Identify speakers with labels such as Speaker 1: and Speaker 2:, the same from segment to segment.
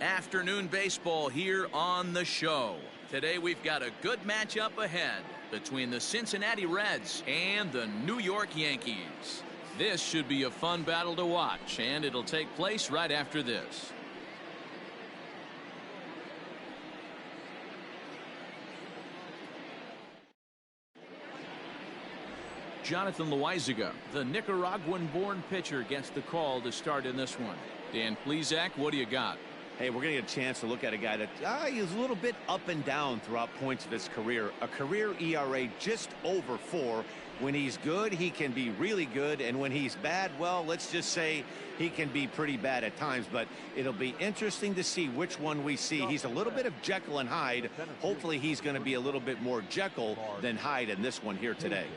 Speaker 1: Afternoon baseball here on the show. Today we've got a good matchup ahead between the Cincinnati Reds and the New York Yankees. This should be a fun battle to watch, and it'll take place right after this. Jonathan Loaizaga, the Nicaraguan-born pitcher, gets the call to start in this one. Dan Plesac, what do you got?
Speaker 2: Hey, we're going to get a chance to look at a guy that he's a little bit up and down throughout points of his career. A career ERA just over 4. When he's good, he can be really good. And when he's bad, well, let's just say he can be pretty bad at times. But it'll be interesting to see which one we see. He's a little bit of Jekyll and Hyde. Hopefully he's going to be a little bit more Jekyll than Hyde in this one here today.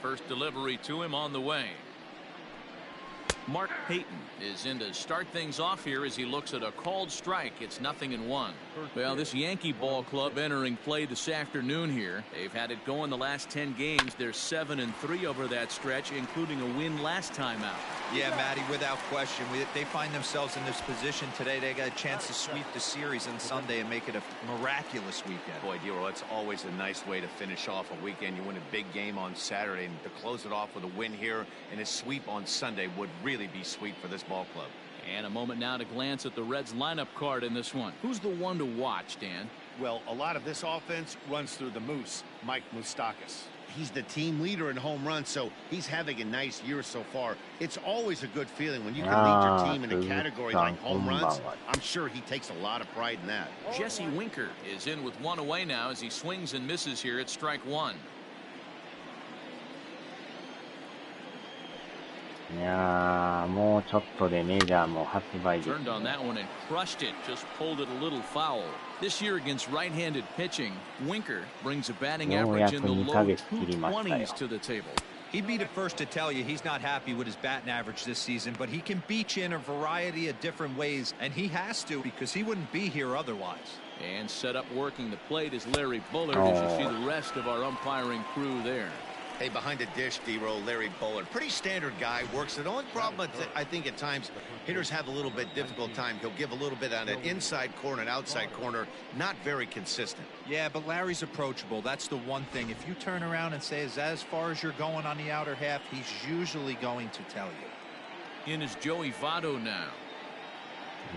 Speaker 1: First delivery to him on the way. Mark Payton is in to start things off here as he looks at a called strike. It's 0-1. Well, this Yankee ball club entering play this afternoon here. They've had it going the last 10 games. They're 7-3 over that stretch, including a win last time out.
Speaker 3: Yeah, Matty, without question. They find themselves in this position today. They got a chance to sweep the series on Sunday and make it a miraculous weekend.
Speaker 2: Boy, Dero, that's always a nice way to finish off a weekend. You win a big game on Saturday, and to close it off with a win here and a sweep on Sunday would really be sweet for this ball club.
Speaker 1: And a moment now to glance at the Reds lineup card in this one. Who's the one to watch, Dan?
Speaker 4: Well, a lot of this offense runs through the Moose, Mike Moustakas. He's the team leader in home runs, so he's having a nice year so far. It's always a good feeling when you can lead your team in a category like home runs. I'm sure he takes a lot of pride in that.
Speaker 1: Jesse Winker is in with one away now as he swings and misses here at strike one.
Speaker 5: いやー、もうちょっとでメジャーも発売です。
Speaker 1: Turned on that one and crushed it. Just pulled it a little foul. This year against right-handed pitching, Winker brings a batting average in the low 220s to the table.
Speaker 3: He'd be the first to tell you he's not happy with his batting average this season, but he can beat you in a variety of different ways, and he has to because he wouldn't be here otherwise.
Speaker 1: And set up working the plate is Larry Bullard as you see the rest of our umpiring crew there.
Speaker 4: Hey, behind the dish, D-Row, Larry Bullard. Pretty standard guy, works it. The only problem, I think, at times, hitters have a little bit difficult time. He'll give a little bit on an inside corner, an outside corner. Not very consistent.
Speaker 3: Yeah, but Larry's approachable. That's the one thing. If you turn around and say, is that as far as you're going on the outer half, he's usually going to tell you.
Speaker 1: In is Joey Votto now.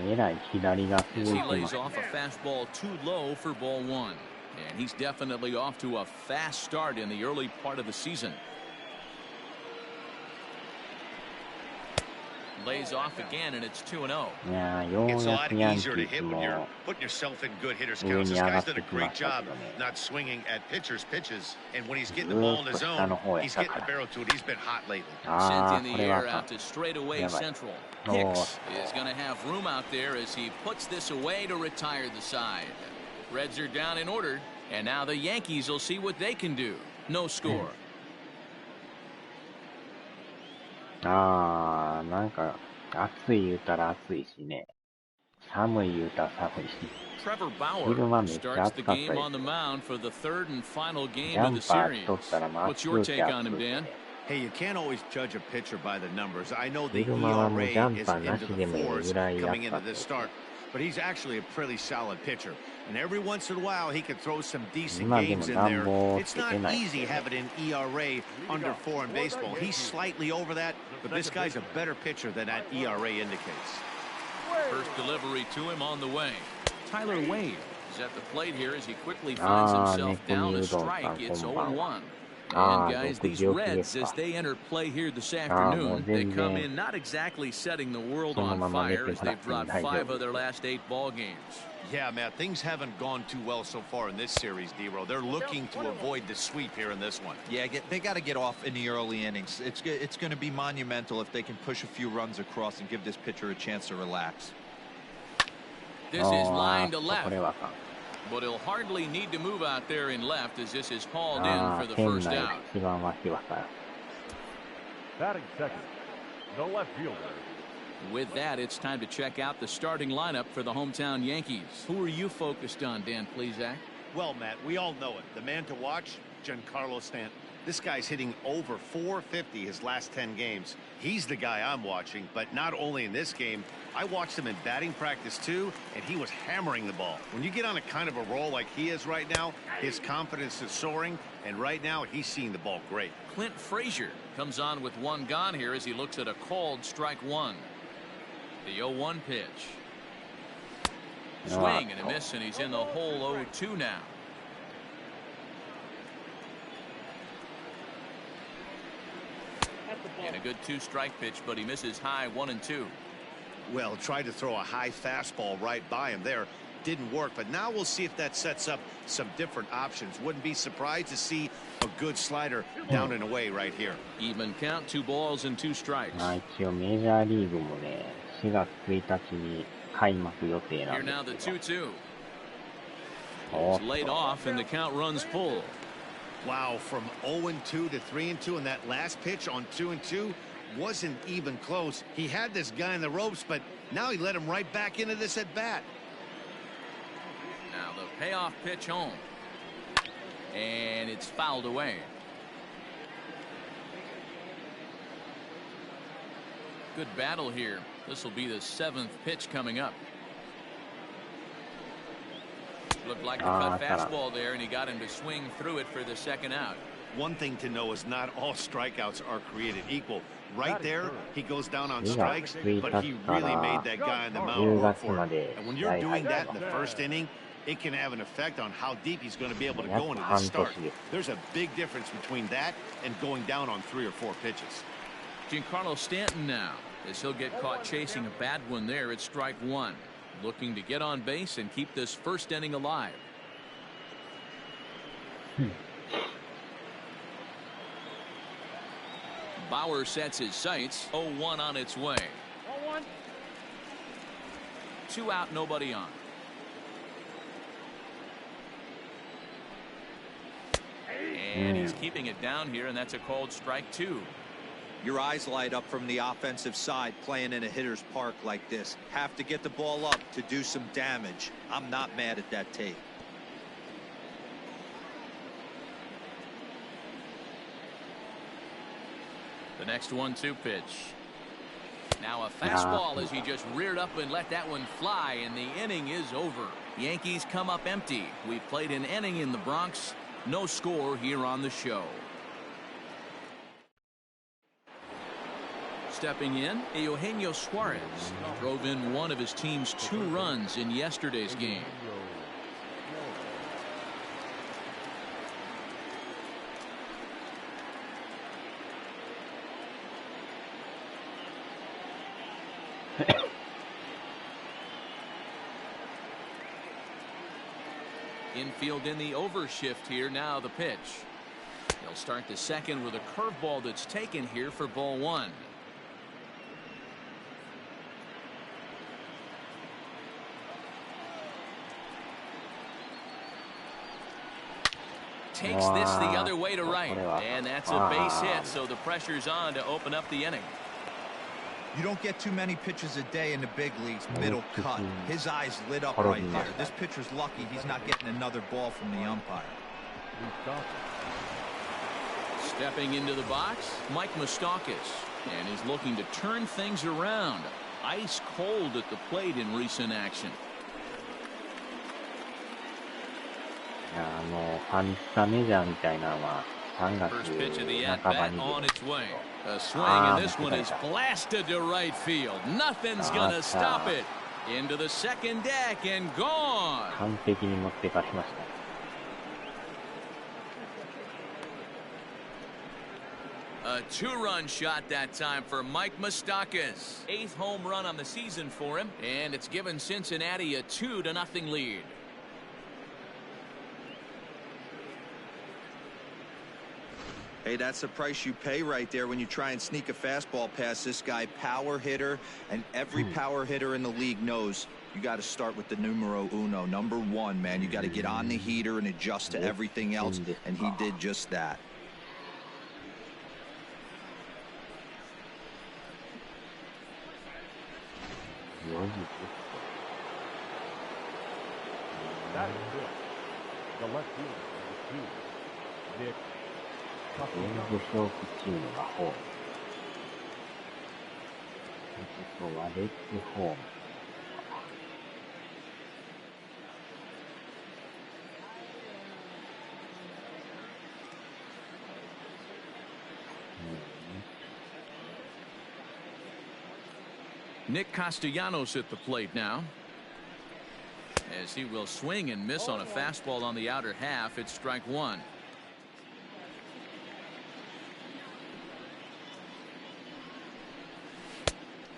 Speaker 5: えらい左が続
Speaker 1: As
Speaker 5: い
Speaker 1: he
Speaker 5: てま
Speaker 1: lays
Speaker 5: す。
Speaker 1: off a fastball too low for ball one. And he's definitely off to a fast start in the early part of the season. Lays off again, and it's 2-0.
Speaker 5: いやー、よう
Speaker 4: It's a
Speaker 5: や
Speaker 4: lot
Speaker 5: くヤンキ
Speaker 4: easier to
Speaker 5: ース
Speaker 4: hit when you're
Speaker 5: も
Speaker 4: putting yourself in good hitters'
Speaker 5: 上
Speaker 4: counts.
Speaker 5: に
Speaker 4: This
Speaker 5: 上がっ
Speaker 4: guy's done
Speaker 5: て
Speaker 4: a
Speaker 5: きま
Speaker 4: great
Speaker 5: したけ
Speaker 4: job
Speaker 5: どね。
Speaker 4: not swinging at pitchers' pitches. And when he's
Speaker 5: ず
Speaker 4: getting the ball
Speaker 5: ー
Speaker 4: in
Speaker 5: っ
Speaker 4: the
Speaker 5: と下の
Speaker 4: zone,
Speaker 5: 方や
Speaker 4: he's
Speaker 5: った
Speaker 4: getting
Speaker 5: か
Speaker 4: the
Speaker 5: ら。
Speaker 4: barrel to it. He's been hot lately.
Speaker 5: あ
Speaker 1: Sent
Speaker 5: ー、
Speaker 1: in
Speaker 5: こ
Speaker 1: the
Speaker 5: れは
Speaker 1: air
Speaker 5: あかん。
Speaker 1: out to straightaway
Speaker 5: やばい。
Speaker 1: central.
Speaker 5: おー。
Speaker 1: Hicks is going to have room out there as he puts this away to retire the side. Reds are down in order, and now the Yankees will see what they can do. No score.
Speaker 5: あー、なんか、暑い言うたら暑いしね。寒い言うたら寒いし。
Speaker 1: Trevor
Speaker 5: 昼間
Speaker 1: Bauer
Speaker 5: めっちゃ
Speaker 1: starts
Speaker 5: 暑
Speaker 1: the
Speaker 5: かった
Speaker 1: game
Speaker 5: で
Speaker 1: on
Speaker 5: す
Speaker 1: the mound for the third and final
Speaker 5: ジ
Speaker 1: game
Speaker 5: ャ
Speaker 1: of
Speaker 5: ン
Speaker 1: the
Speaker 5: パー
Speaker 1: series.
Speaker 5: 取ったら真っ
Speaker 1: What's your
Speaker 5: 空気
Speaker 1: take on
Speaker 5: 暑
Speaker 1: him,
Speaker 5: いで
Speaker 1: Dan?
Speaker 5: ね。
Speaker 4: Hey, you can't always judge a pitcher by the numbers. I know the
Speaker 5: 昼間はもう
Speaker 4: ERA
Speaker 5: ジャン
Speaker 4: is
Speaker 5: パーな
Speaker 4: into
Speaker 5: し
Speaker 4: the
Speaker 5: でもいい
Speaker 4: fours
Speaker 5: ぐらい
Speaker 4: coming
Speaker 5: 暑か
Speaker 4: into
Speaker 5: ったで
Speaker 4: this
Speaker 5: す。
Speaker 4: start. But he's actually a pretty solid pitcher. And every once in a while, he can throw some decent
Speaker 5: 今でも
Speaker 4: games in
Speaker 5: 暖
Speaker 4: there.
Speaker 5: 房
Speaker 4: It's
Speaker 5: つけ
Speaker 4: not
Speaker 5: てない
Speaker 4: easy
Speaker 5: ですよ
Speaker 4: having
Speaker 5: ね。
Speaker 4: an ERA under 4 in baseball. He's slightly over that, but this guy's a better pitcher than that ERA indicates.
Speaker 1: First delivery to him on the way. Tyler Wade is at the plate here as he quickly finds
Speaker 5: あー、
Speaker 1: himself
Speaker 5: 猫
Speaker 1: down
Speaker 5: に
Speaker 1: a
Speaker 5: うどんさ
Speaker 1: strike.
Speaker 5: ん、こ
Speaker 1: It's
Speaker 5: んばんは。
Speaker 1: 0-1.
Speaker 5: あ
Speaker 1: And
Speaker 5: ー、
Speaker 1: guys,
Speaker 5: 6
Speaker 1: these
Speaker 5: 時起きで
Speaker 1: Reds,
Speaker 5: す
Speaker 1: as
Speaker 5: か。
Speaker 1: they enter play here this
Speaker 5: あー、もう
Speaker 1: afternoon, they
Speaker 5: 全
Speaker 1: come
Speaker 5: 然
Speaker 1: in not exactly setting the world
Speaker 5: その
Speaker 1: on
Speaker 5: まま寝
Speaker 1: fire
Speaker 5: て
Speaker 1: as
Speaker 5: もらっ
Speaker 1: they've
Speaker 5: ても
Speaker 1: dropped
Speaker 5: 大丈
Speaker 1: 5
Speaker 5: 夫
Speaker 1: of
Speaker 5: で
Speaker 1: their
Speaker 5: す。
Speaker 1: last 8 ball games.
Speaker 4: Yeah, man, things haven't gone too well so far in this series, D-Row. They're looking to avoid the sweep here in this one.
Speaker 3: Yeah, they got to get off in the early innings. It's going to be monumental if they can push a few runs across and give this pitcher a chance to relax.
Speaker 1: This is
Speaker 5: あ
Speaker 1: line
Speaker 5: ー、
Speaker 1: to
Speaker 5: これ
Speaker 1: left,
Speaker 5: はあかん。
Speaker 1: but he'll hardly need to move out there in left as this is hauled in
Speaker 5: あ
Speaker 1: for
Speaker 5: ー、
Speaker 1: the
Speaker 5: 県
Speaker 1: first
Speaker 5: 内
Speaker 1: out.
Speaker 5: 一番脇はから。
Speaker 6: Batting second, the left fielder.
Speaker 1: With that, it's time to check out the starting lineup for the hometown Yankees. Who are you focused on, Dan Plesac?
Speaker 4: Well, Matt, we all know it. The man to watch, Giancarlo Stanton. This guy's hitting over 450 his last 10 games. He's the guy I'm watching, but not only in this game. I watched him in batting practice too, and he was hammering the ball. When you get on a kind of a roll like he is right now, his confidence is soaring, and right now he's seeing the ball great.
Speaker 1: Clint Frazier comes on with one gone here as he looks at a called strike one. The 0-1 pitch. Swing and a miss, and he's in the hole 0-2 now. And a good two-strike pitch, but he misses high 1-2.
Speaker 4: Well, tried to throw a high fastball right by him there. Didn't work, but now we'll see if that sets up some different options. Wouldn't be surprised to see a good slider down and away right here.
Speaker 1: Even count, 2 balls and 2 strikes.
Speaker 5: 一応メジャーリーグもね、4月1日に開幕予定な
Speaker 1: Here
Speaker 5: ん
Speaker 1: now
Speaker 5: で
Speaker 1: the
Speaker 5: すけど。
Speaker 1: 2-2.
Speaker 5: おっ
Speaker 1: It's laid
Speaker 5: と
Speaker 1: off and the count runs full.
Speaker 4: Wow, from 0-2 to 3-2 in that last pitch on 2-2 wasn't even close. He had this guy in the ropes, but now he let him right back into this at bat.
Speaker 1: Now the payoff pitch home. And it's fouled away. Good battle here. This will be the 7th pitch coming up. Looked like a cut fastball there, and he got him to swing through it for the second out.
Speaker 4: One thing to know is not all strikeouts are created equal. Right there, he goes down on strikes, but he really made that guy on the mound work for it. And when you're doing that in the first inning, it can have an effect on how deep he's going to be able to go into the start. There's a big difference between that and going down on 3 or 4 pitches.
Speaker 1: Giancarlo Stanton now, as he'll get caught chasing a bad one there at strike 1. Looking to get on base and keep this first inning alive. Bauer sets his sights. 0-1 on its way. 2 out, nobody on. And he's keeping it down here, and that's a called strike 2.
Speaker 3: Your eyes light up from the offensive side playing in a hitter's park like this. Have to get the ball up to do some damage. I'm not mad at that tape.
Speaker 1: The next 1-2 pitch. Now a fastball as he just reared up and let that one fly, and the inning is over. Yankees come up empty. We've played an inning in the Bronx. No score here on the show. Stepping in, Eugenio Suarez drove in one of his team's 2 runs in yesterday's game. Infield in the overshift here. Now the pitch. He'll start the second with a curveball that's taken here for ball 1. Takes this the other way to right, and that's a base hit, so the pressure's on to open up the inning.
Speaker 3: You don't get too many pitches a day in the big leagues. Middle cut. His eyes lit up right there. This pitcher's lucky he's not getting another ball from the umpire.
Speaker 1: Stepping into the box, Mike Moustakas, and he's looking to turn things around. Ice cold at the plate in recent action.
Speaker 5: ファミスタメジャーみたいなのは3
Speaker 1: First pitch of the
Speaker 5: 月
Speaker 1: at
Speaker 5: 半ば
Speaker 1: bat
Speaker 5: に
Speaker 1: on its way. A swing, and this one is blasted to right field. Nothing's gonna stop it. Into the second deck and gone.
Speaker 5: 完璧に持ってかれました。
Speaker 1: A 2-run shot that time for Mike Moustakas. 8th home run on the season for him, and it's given Cincinnati a 2-0 lead.
Speaker 3: Hey, that's the price you pay right there when you try and sneak a fastball past this guy. Power hitter, and every power hitter in the league knows you got to start with the numero uno, number 1, man. You got to get on the heater and adjust to everything else, and he did just that.
Speaker 6: That is good. The left fielder is the team. Nick.
Speaker 5: 全部表記チームがホーム。ここはレッツホーム。
Speaker 1: Nick Castellanos at the plate now. As he will swing and miss on a fastball on the outer half. It's strike one.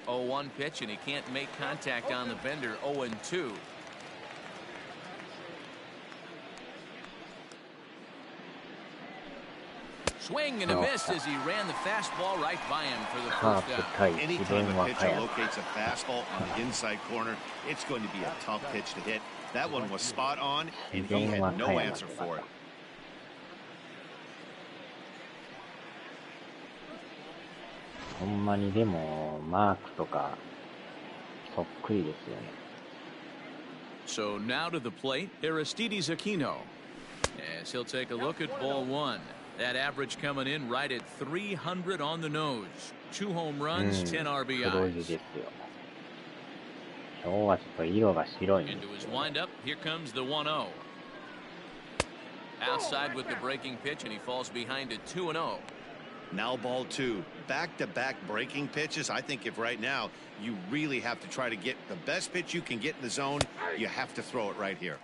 Speaker 1: Oh, 1 pitch, and he can't make contact on the bender. 0-2. Swing and a miss as he ran the fastball right by him for the first out.
Speaker 4: Anytime a pitcher locates a fastball on the inside corner, it's going to be a tough pitch to hit. That one was spot on, and he had no answer for it.
Speaker 5: ほんまにでもマークとかそっくりですよね。
Speaker 1: So now to the plate, Aristides Aquino. As he'll take a look at ball one. That average coming in right at 300 on the nose. 2 home runs, 10 RBIs.
Speaker 5: 黒字ですよ。今日はちょっと色が白いんです
Speaker 1: Into
Speaker 5: よ
Speaker 1: his
Speaker 5: ね。
Speaker 1: windup, here comes the 1-0. Outside with the breaking pitch, and he falls behind at 2-0.
Speaker 4: Now ball 2. Back-to-back breaking pitches. I think if right now you really have to try to get the best pitch you can get in the zone, you have to throw it right here.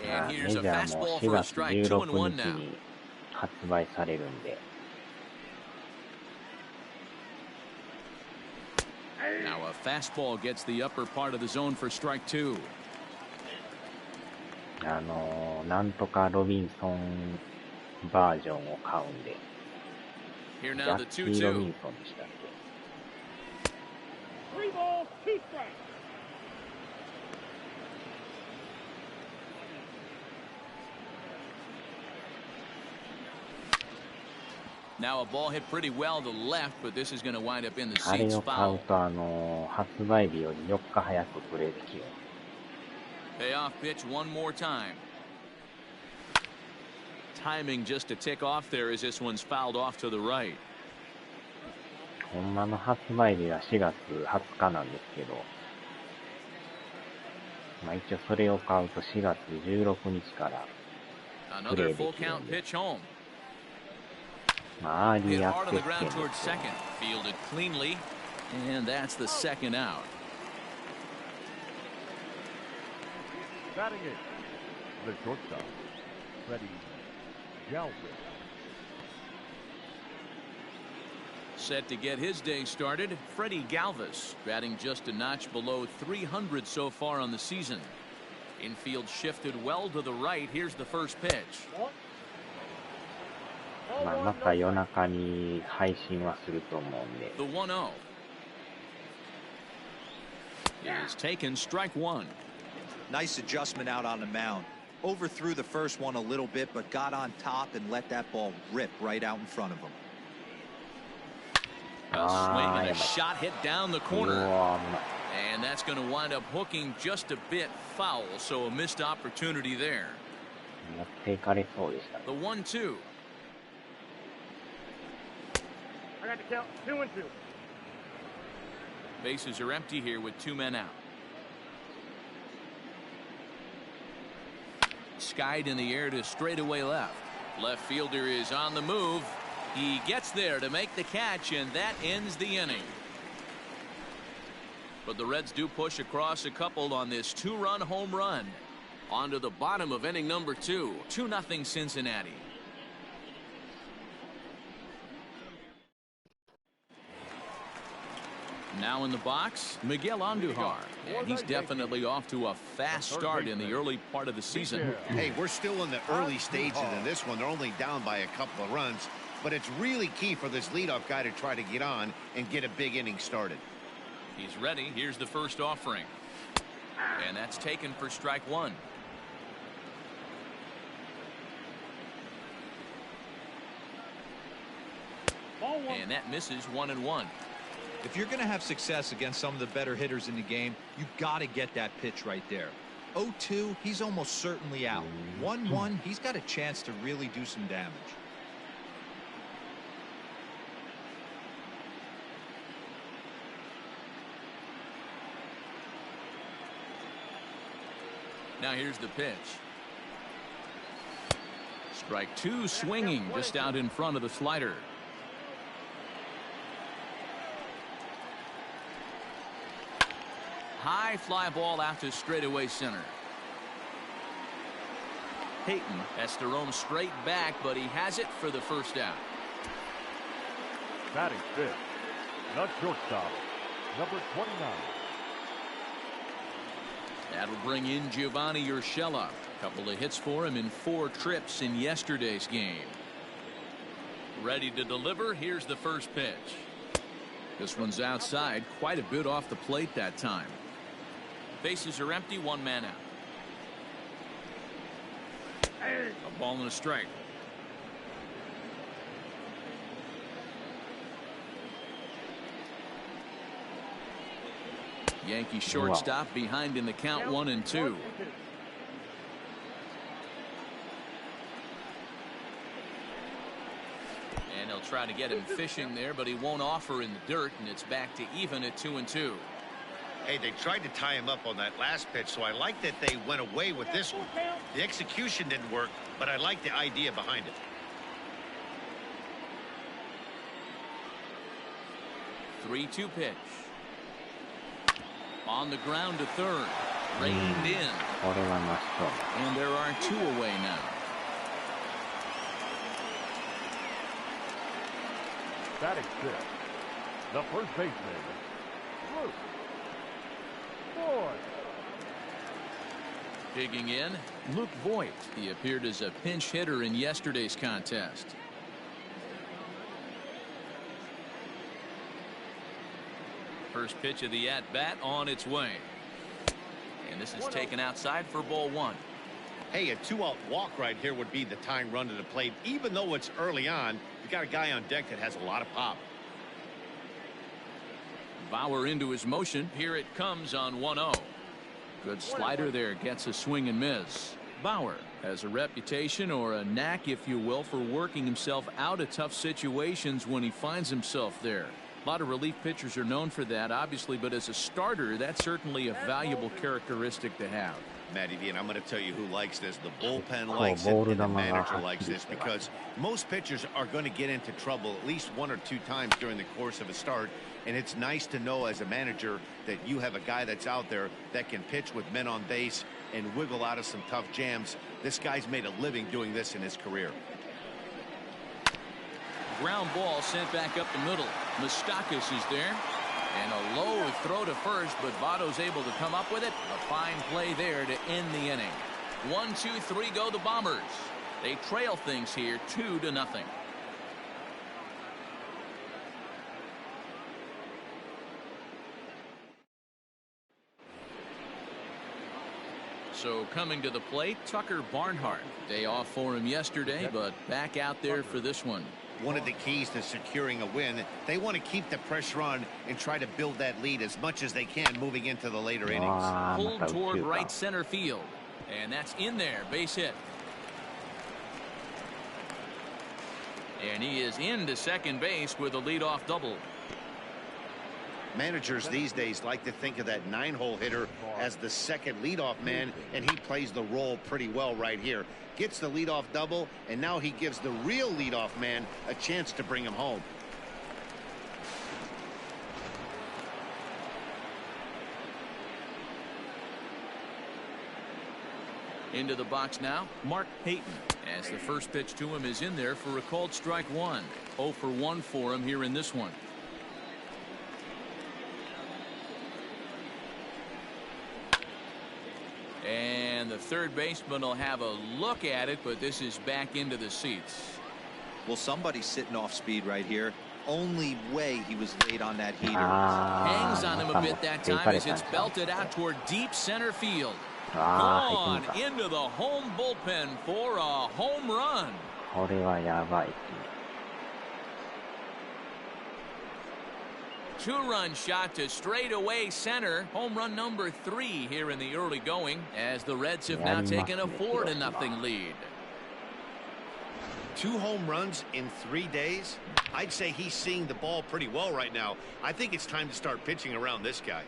Speaker 1: And
Speaker 5: メ
Speaker 1: here's
Speaker 5: ジ
Speaker 1: a
Speaker 5: ャーも
Speaker 1: fastball
Speaker 5: 4
Speaker 1: for a
Speaker 5: 月
Speaker 1: strike.
Speaker 5: 16
Speaker 1: 2-1
Speaker 5: 日
Speaker 1: now.
Speaker 5: に発売されるんで。
Speaker 1: Now a fastball gets the upper part of the zone for strike 2.
Speaker 5: なんとかロビンソンバージョンを買うんで。
Speaker 1: Here
Speaker 5: ジ
Speaker 1: now
Speaker 5: ャ
Speaker 1: the
Speaker 5: ッキー・ロビ
Speaker 1: 2-2.
Speaker 5: ンソンでしたっけ。
Speaker 6: 3 balls, 2 strikes.
Speaker 1: Now a ball hit pretty well to left, but this is going to wind up in the
Speaker 5: あれ
Speaker 1: seats
Speaker 5: を買
Speaker 1: foul.
Speaker 5: うと発売日より4日早くプレイできる。
Speaker 1: Payoff pitch one more time. Timing just to tick off there as this one's fouled off to the right.
Speaker 5: ほんまの発売日は4月20日なんですけど、まあ一応それを買うと4月16日からプレ
Speaker 1: Another
Speaker 5: イで
Speaker 1: full
Speaker 5: きる
Speaker 1: count
Speaker 5: んで、
Speaker 1: pitch home.
Speaker 5: まあアーリ
Speaker 1: Hit
Speaker 5: ーア
Speaker 1: hard
Speaker 5: ク
Speaker 1: on
Speaker 5: セ
Speaker 1: the
Speaker 5: ス権
Speaker 1: ground
Speaker 5: で
Speaker 1: towards
Speaker 5: すよ
Speaker 1: second. Fielded cleanly. And that's the second out.
Speaker 6: Batting it. The shortstop. Freddie Galvin.
Speaker 1: Set to get his day started, Freddie Galvis, batting just a notch below 300 so far on the season. Infield shifted well to the right. Here's the first pitch.
Speaker 5: まあまた夜中に配信はすると思うんで。
Speaker 1: The 1-0 is taken, strike one.
Speaker 3: Nice adjustment out on the mound. Overthrew the first one a little bit, but got on top and let that ball rip right out in front of him.
Speaker 1: A swing and a shot hit down the
Speaker 5: う
Speaker 1: corner.
Speaker 5: わ
Speaker 1: And that's going to wind up hooking just a bit foul, so a missed opportunity there.
Speaker 5: 持っていかれそうでしたね。
Speaker 1: The 1-2.
Speaker 6: I got to count 2-2.
Speaker 1: Bases are empty here with 2 men out. Skied in the air to straightaway left. Left fielder is on the move. He gets there to make the catch, and that ends the inning. But the Reds do push across a couple on this 2-run home run. On to the bottom of inning number 2. 2-0 Cincinnati. Now in the box, Miguel Andujar. And he's definitely off to a fast start in the early part of the season.
Speaker 4: Hey, we're still in the early stages in this one. They're only down by a couple of runs, but it's really key for this leadoff guy to try to get on and get a big inning started.
Speaker 1: He's ready. Here's the first offering. And that's taken for strike one. And that misses 1-1.
Speaker 3: If you're going to have success against some of the better hitters in the game, you've got to get that pitch right there. 0-2, he's almost certainly out. 1-1, he's got a chance to really do some damage.
Speaker 1: Now here's the pitch. Strike two, swinging just out in front of the slider. High fly ball out to straightaway center. Peyton has to roam straight back, but he has it for the first out.
Speaker 6: Batting fifth, the shortstop, number 29.
Speaker 1: That'll bring in Giovanni Urshela. A couple of hits for him in 4 trips in yesterday's game. Ready to deliver. Here's the first pitch. This one's outside, quite a bit off the plate that time. Bases are empty, 1 man out. A ball and a strike. Yankee shortstop behind in the count, 1-2. And he'll try to get him fishing there, but he won't offer in the dirt, and it's back to even at 2-2.
Speaker 4: Hey, they tried to tie him up on that last pitch, so I like that they went away with this one. The execution didn't work, but I like the idea behind it.
Speaker 1: 3-2 pitch. On the ground to third. Reined in. And there are 2 away now.
Speaker 6: Batting fifth, the first baseman, Luke Voigt.
Speaker 1: Digging in, Luke Voigt. He appeared as a pinch hitter in yesterday's contest. First pitch of the at-bat on its way. And this is taken outside for ball 1.
Speaker 4: Hey, a 2-out walk right here would be the tying run to the plate. Even though it's early on, you got a guy on deck that has a lot of pop.
Speaker 1: Bauer into his motion. Here it comes on 1-0. Good slider there, gets a swing and miss. Bauer has a reputation, or a knack if you will, for working himself out of tough situations when he finds himself there. A lot of relief pitchers are known for that, obviously, but as a starter, that's certainly a valuable characteristic to have.
Speaker 4: Matty V, and I'm going to tell you who likes this. The bullpen likes it, and the manager likes this, because most pitchers are going to get into trouble at least 1 or 2 times during the course of a start, and it's nice to know as a manager that you have a guy that's out there that can pitch with men on base and wiggle out of some tough jams. This guy's made a living doing this in his career.
Speaker 1: Ground ball sent back up the middle. Moustakis is there. And a low throw to first, but Votto's able to come up with it. A fine play there to end the inning. 1, 2, 3 go the Bombers. They trail things here 2-0. So coming to the plate, Tucker Barnhart. Day off for him yesterday, but back out there for this one.
Speaker 4: One of the keys to securing a win, they want to keep the pressure on and try to build that lead as much as they can moving into the later innings.
Speaker 1: Pulled toward right center field. And that's in there, base hit. And he is into second base with a leadoff double.
Speaker 4: Managers these days like to think of that 9-hole hitter as the second leadoff man, and he plays the role pretty well right here. Gets the leadoff double, and now he gives the real leadoff man a chance to bring him home.
Speaker 1: Into the box now, Mark Payton, as the first pitch to him is in there for a called strike 1. 0 for 1 for him here in this one. And the third baseman will have a look at it, but this is back into the seats.
Speaker 3: Well, somebody's sitting off speed right here. Only way he was late on that heater.
Speaker 1: Hangs on him a bit that time as it's belted out toward deep center field. Gone into the home bullpen for a home run.
Speaker 5: これはやばい。
Speaker 1: 2-run shot to straightaway center. Home run number 3 here in the early going, as the Reds have now taken a 4-0 lead.
Speaker 4: 2 home runs in 3 days. I'd say he's seeing the ball pretty well right now. I think it's time to start pitching around this guy.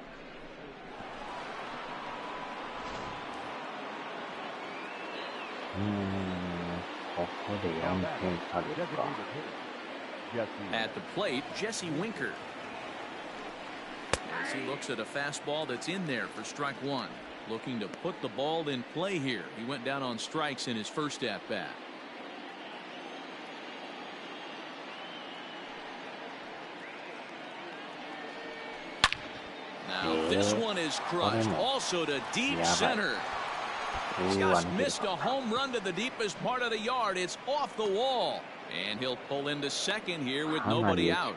Speaker 1: At the plate, Jesse Winker. As he looks at a fastball that's in there for strike 1. Looking to put the ball in play here. He went down on strikes in his first at-bat. Now this one is crushed. Also to deep center. Just missed a home run to the deepest part of the yard. It's off the wall. And he'll pull into second here with nobody out.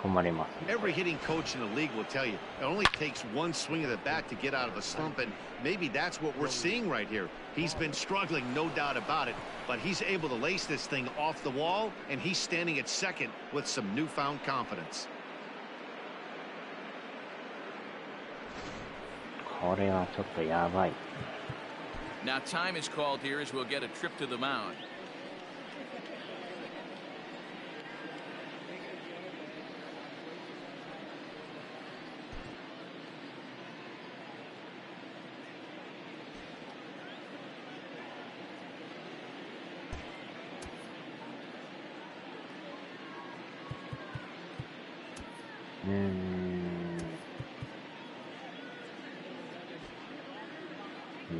Speaker 4: Every hitting coach in the league will tell you it only takes one swing of the bat to get out of a slump, and maybe that's what we're seeing right here. He's been struggling, no doubt about it, but he's able to lace this thing off the wall, and he's standing at second with some newfound confidence.
Speaker 1: Now time is called here as we'll get a trip to the mound.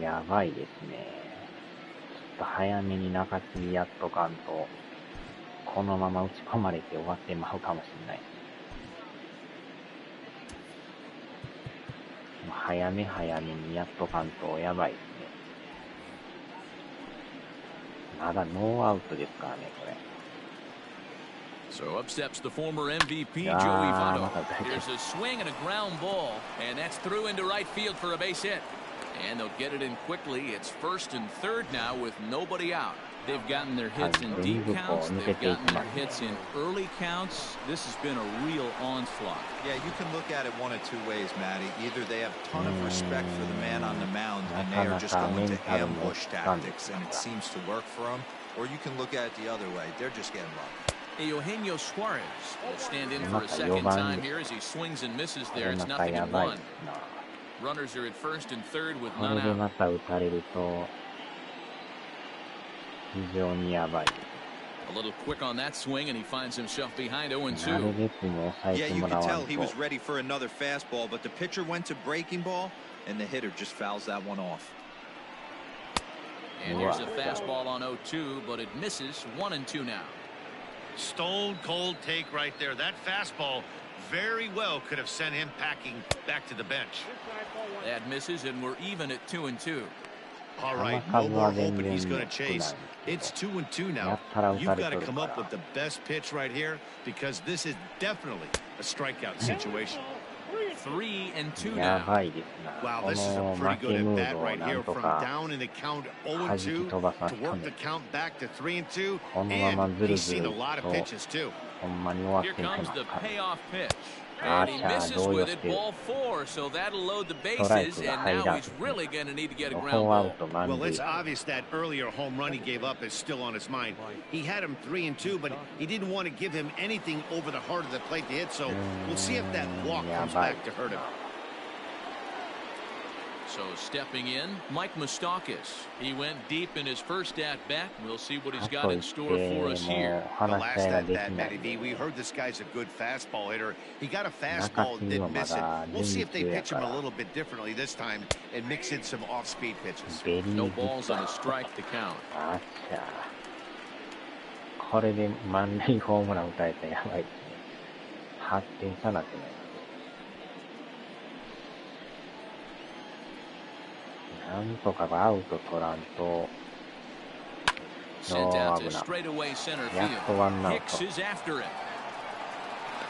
Speaker 5: やばいですね。ちょっと早めに中継ぎやっとかんと、このまま打ち込まれて終わってまうかもしれない。早めにやっとかんとやばいですね。まだノーアウトですからね、これ。
Speaker 1: So up steps the former MVP, Joey Votto. Here's a swing and a ground ball, and that's through into right field for a base hit. And they'll get it in quickly. It's first and third now with nobody out. They've gotten their hits in deep counts. They've gotten their hits in early counts. This has been a real onslaught.
Speaker 3: Yeah, you can look at it one of 2 ways, Matty. Either they have a ton of respect for the man on the mound, and they are just going to ambush tactics, and it seems to work for them. Or you can look at it the other way. They're just getting lucky.
Speaker 1: Eugenio Suarez will stand in for a second time here as he swings and misses there. It's 0-1. Runners are at first and third with none out. A little quick on that swing, and he finds himself behind 0-2.
Speaker 3: Yeah, you can tell he was ready for another fastball, but the pitcher went to breaking ball, and the hitter just fouls that one off.
Speaker 1: And here's a fastball on 0-2, but it misses. 1-2 now.
Speaker 4: Stone cold take right there. That fastball very well could have sent him packing back to the bench.
Speaker 1: That misses, and we're even at 2-2.
Speaker 4: All right, no more hoping he's going to chase. It's 2-2 now. You've got to come up with the best pitch right here, because this is definitely a strikeout situation.
Speaker 1: 3-2 now.
Speaker 4: Wow, this is a pretty good at bat right here, from down in the count 0-2 to work the count back to 3-2, and he's seen a lot of pitches too.
Speaker 1: Here comes the payoff pitch. And he misses with it, ball 4, so that'll load the bases, and now he's really going to need to get a ground ball.
Speaker 4: Well, it's obvious that earlier home run he gave up is still on his mind. He had him 3-2, but he didn't want to give him anything over the heart of the plate to hit, so we'll see if that walk comes back to hurt him.
Speaker 1: So stepping in, Mike Moustakas. He went deep in his first at-bat. We'll see what he's got in store for us here.
Speaker 4: The last at-bat, Matty V, we heard this guy's a good fastball hitter. He got a fastball and didn't miss it. We'll see if they pitch him a little bit differently this time and mix in some off-speed pitches.
Speaker 1: No balls on a strike to count.
Speaker 5: これで満塁ホームラン打たれたらやばいですね。8点差なってない。なんとかアウト取らんと、
Speaker 1: Sent out to straightaway center field. Hicks is after it.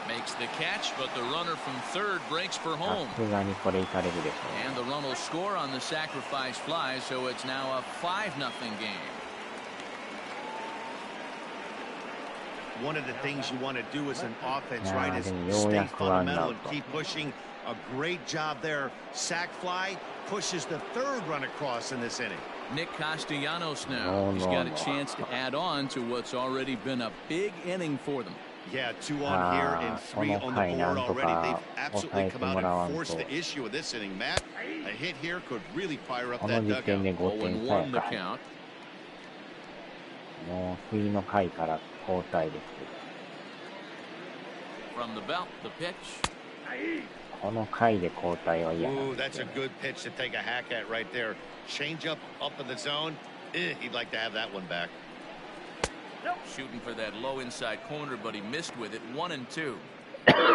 Speaker 1: Makes the catch, but the runner from third breaks for home. And the run will score on the sacrifice fly, so it's now a 5-0 game.
Speaker 4: one of the things you want to do as an offense,
Speaker 5: Yeah,
Speaker 4: right, is
Speaker 5: then you
Speaker 4: stay
Speaker 5: have to run
Speaker 4: fundamental
Speaker 5: out.
Speaker 4: and keep pushing. A great job there. Sack fly pushes the third run across in this inning.
Speaker 1: Nick Castellanos now.
Speaker 5: No,
Speaker 1: He's
Speaker 5: no,
Speaker 1: got a
Speaker 5: no.
Speaker 1: chance to add on to what's already been a big inning for them.
Speaker 4: Yeah, 2 on here and 3 on the board already. They've absolutely come out and forced the issue of this inning, Matt. A hit here could really fire up
Speaker 5: こ
Speaker 4: that
Speaker 5: の時点で
Speaker 4: dugout.
Speaker 5: 5点
Speaker 1: 0-1
Speaker 5: 差
Speaker 1: the
Speaker 5: やから、
Speaker 1: count.
Speaker 5: もう次の回から交代です。
Speaker 1: From the belt, the pitch.
Speaker 5: この回で交代は嫌な
Speaker 4: Ooh,
Speaker 5: んで
Speaker 4: that's
Speaker 5: す
Speaker 4: a
Speaker 5: よね。
Speaker 4: good pitch to take a hack at right there. Change up in the zone. He'd like to have that one back.
Speaker 1: Shooting for that low inside corner, but he missed with it. 1-2.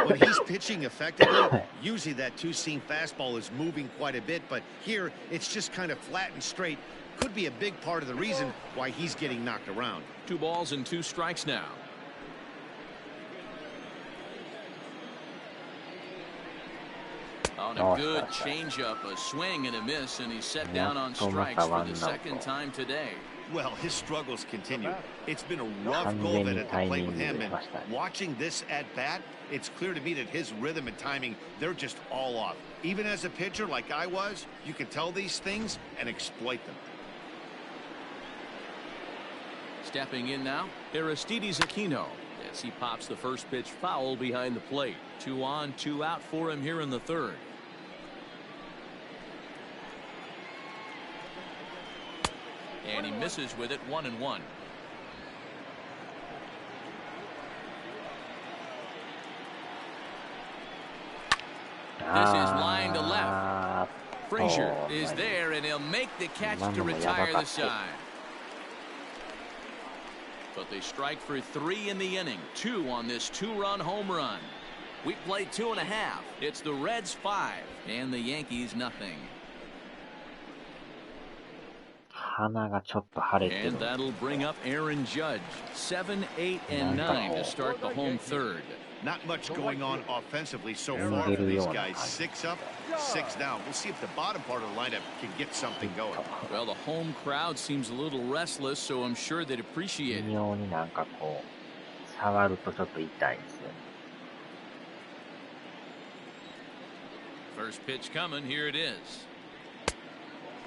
Speaker 4: When he's pitching effectively, usually that two-seam fastball is moving quite a bit, but here it's just kind of flat and straight. Could be a big part of the reason why he's getting knocked around.
Speaker 1: 2 balls and 2 strikes now. On a good changeup, a swing and a miss, and he's set down on strikes for the second time today.
Speaker 4: Well, his struggles continue. It's been a rough go of it at the plate with him, and watching this at bat, it's clear to me that his rhythm and timing, they're just all off. Even as a pitcher like I was, you can tell these things and exploit them.
Speaker 1: Stepping in now, Aristides Aquino, as he pops the first pitch foul behind the plate. 2 on, 2 out for him here in the third. And he misses with it. 1-1. This is line to left. Frazier is there, and he'll make the catch to retire the side. But they strike for 3 in the inning. 2 on this 2-run home run. We played 2.5. It's the Reds 5 and the Yankees nothing.
Speaker 5: 鼻がちょっと腫れてる。
Speaker 1: And that'll bring up Aaron Judge. 7, 8, and 9 to start the home third.
Speaker 4: Not much going on offensively so far for these guys. 6 up, 6 down. We'll see if the bottom part of the lineup can get something going.
Speaker 1: Well, the home crowd seems a little restless, so I'm sure they'd appreciate
Speaker 5: 微
Speaker 1: it.
Speaker 5: 妙になんかこう、触るとちょっと痛いですよね。
Speaker 1: First pitch coming. Here it is.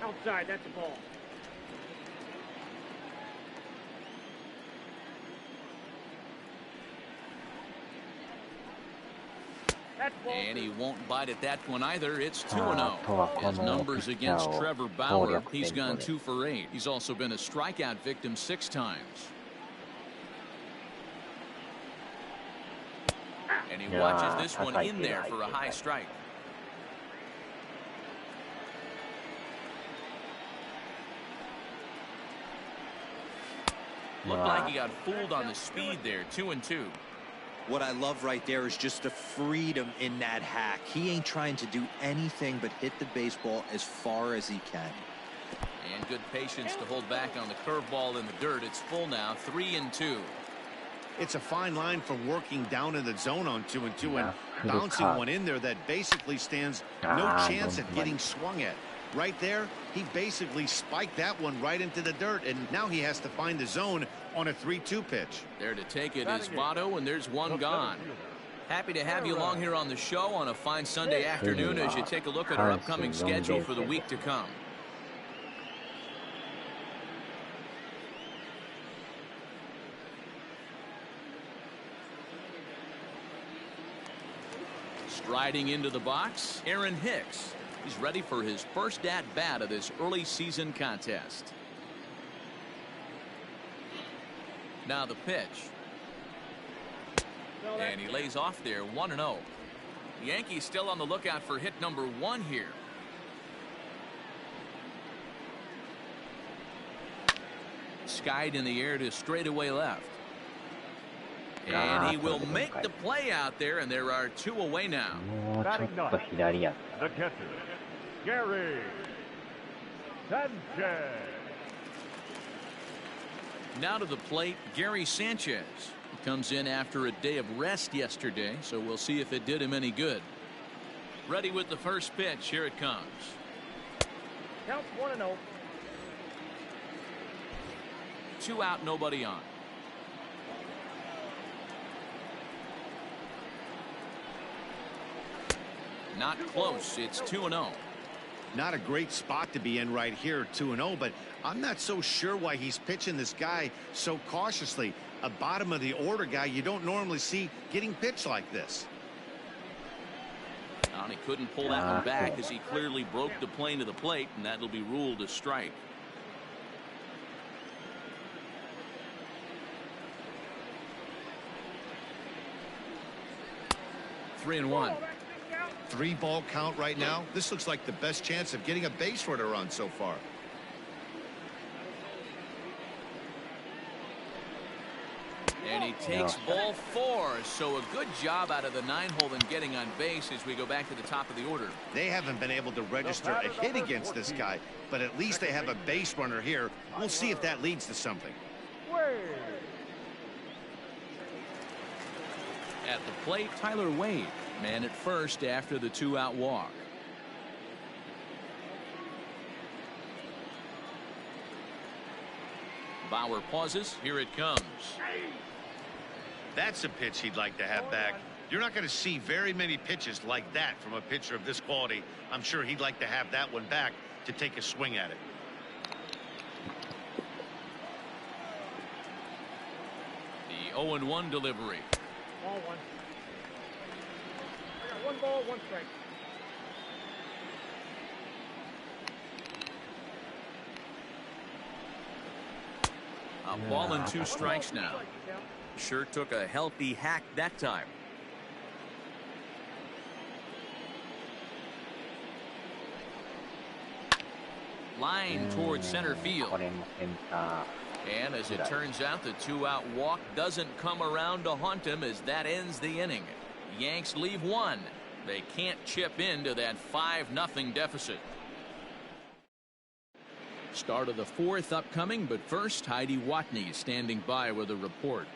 Speaker 6: Outside, that's a ball.
Speaker 1: And he won't bite at that one either. It's 2-0.
Speaker 5: あとはこ
Speaker 1: His
Speaker 5: の
Speaker 1: numbers
Speaker 5: ピッチャー
Speaker 1: against
Speaker 5: を
Speaker 1: Trevor
Speaker 5: 攻
Speaker 1: Bauer,
Speaker 5: 略
Speaker 1: he's
Speaker 5: せんと
Speaker 1: gone
Speaker 5: ね
Speaker 1: 2 for 8. He's also been a strikeout victim 6 times. And he watches this one in there for a high strike. Looked like he got fooled on the speed there. 2-2.
Speaker 3: What I love right there is just the freedom in that hack. He ain't trying to do anything but hit the baseball as far as he can.
Speaker 1: And good patience to hold back on the curveball in the dirt. It's full now. 3-2.
Speaker 4: It's a fine line from working down in the zone on 2-2 and bouncing one in there that basically stands no chance at getting swung at. Right there, he basically spiked that one right into the dirt, and now he has to find the zone on a 3-2 pitch.
Speaker 1: There to take it is Votto, and there's one gone. Happy to have you along here on the show on a fine Sunday afternoon as you take a look at our upcoming schedule for the week to come. Striding into the box, Aaron Hicks. He's ready for his first at-bat of this early season contest. Now the pitch. And he lays off there. 1-0. The Yankees still on the lookout for hit number 1 here. Skied in the air to straightaway left. And he will make the play out there, and there are 2 away now.
Speaker 5: もうちょっと左やった。
Speaker 6: The catcher, Gary Sanchez.
Speaker 1: Now to the plate, Gary Sanchez. He comes in after a day of rest yesterday, so we'll see if it did him any good. Ready with the first pitch. Here it comes.
Speaker 6: Count 1-0.
Speaker 1: 2 out, nobody on. Not close. It's 2-0.
Speaker 4: Not a great spot to be in right here, 2-0, but I'm not so sure why he's pitching this guy so cautiously. A bottom of the order guy you don't normally see getting pitched like this.
Speaker 1: And he couldn't pull that one back as he clearly broke the plane to the plate, and that'll be ruled a strike. Three and one.
Speaker 4: 3-ball count right now. This looks like the best chance of getting a base runner on so far.
Speaker 1: And he takes ball 4. So a good job out of the 9-hole in getting on base as we go back to the top of the order.
Speaker 4: They haven't been able to register a hit against this guy, but at least they have a base runner here. We'll see if that leads to something.
Speaker 1: At the plate, Tyler Wade, man at first after the 2-out walk. Bauer pauses. Here it comes.
Speaker 4: That's a pitch he'd like to have back. You're not going to see very many pitches like that from a pitcher of this quality. I'm sure he'd like to have that one back to take a swing at it.
Speaker 1: The 0-1 delivery.
Speaker 6: Ball 1. I got 1 ball, 1 strike.
Speaker 1: A ball and 2 strikes now. Sure took a healthy hack that time. Line towards center field. And as it turns out, the 2-out walk doesn't come around to haunt him as that ends the inning. Yanks leave 1. They can't chip into that 5-0 deficit. Start of the 4th upcoming, but first, Heidi Watney standing by with a report.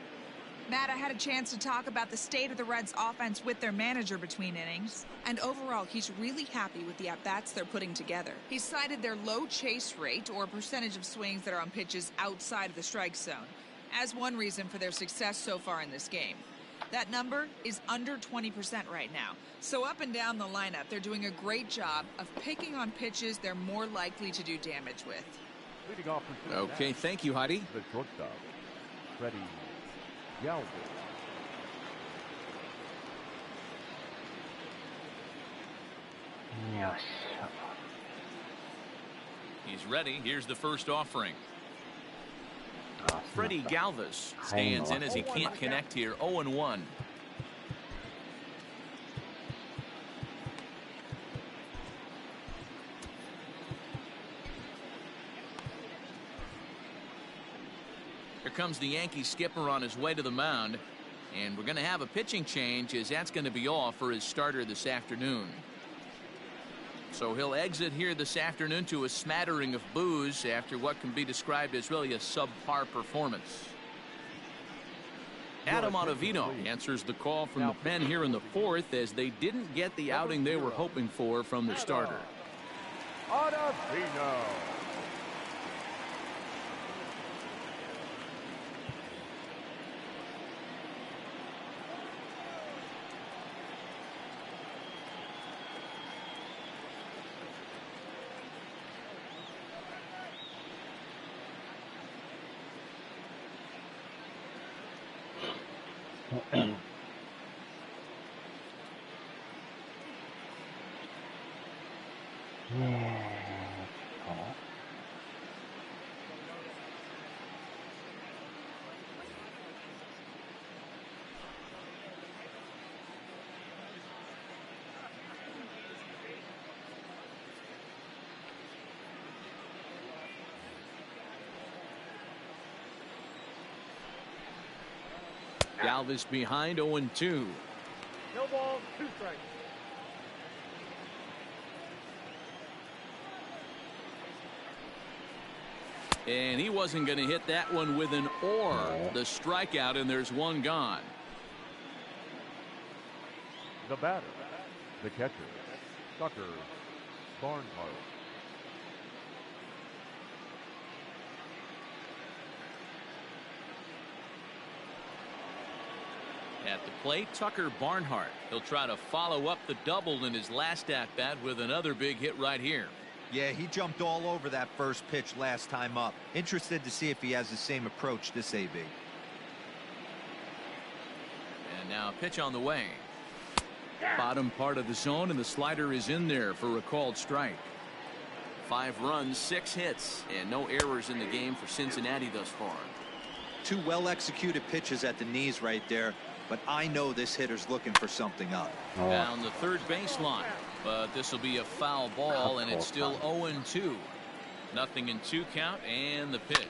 Speaker 7: Matt, I had a chance to talk about the state of the Reds offense with their manager between innings, and overall he's really happy with the at-bats they're putting together. He cited their low chase rate, or percentage of swings that are on pitches outside of the strike zone, as one reason for their success so far in this game. That number is under 20% right now. So up and down the lineup, they're doing a great job of picking on pitches they're more likely to do damage with.
Speaker 1: Okay, thank you, Heidi.
Speaker 6: The shortstop, Freddie Galvin.
Speaker 5: Yes.
Speaker 1: He's ready. Here's the first offering. Freddie Galvis stands in as he can't connect here. 0-1. Here comes the Yankee skipper on his way to the mound. And we're going to have a pitching change, as that's going to be all for his starter this afternoon. So he'll exit here this afternoon to a smattering of boos after what can be described as really a subpar performance. Adam Ottavino answers the call from the pen here in the 4th, as they didn't get the outing they were hoping for from the starter.
Speaker 6: Ottavino.
Speaker 1: Galvis behind 0-2.
Speaker 6: No ball, 2 strikes.
Speaker 1: And he wasn't going to hit that one with an or. The strikeout, and there's 1 gone.
Speaker 6: The batter, the catcher, Tucker Barnhart.
Speaker 1: At the plate, Tucker Barnhart. He'll try to follow up the double in his last at-bat with another big hit right here.
Speaker 3: Yeah, he jumped all over that first pitch last time up. Interested to see if he has the same approach this AB.
Speaker 1: And now a pitch on the way. Bottom part of the zone, and the slider is in there for a called strike. 5 runs, 6 hits, and no errors in the game for Cincinnati thus far.
Speaker 3: 2 well-executed pitches at the knees right there, but I know this hitter's looking for something up.
Speaker 1: Down the third baseline, but this will be a foul ball, and it's still 0-2. Nothing in 2 count, and the pitch.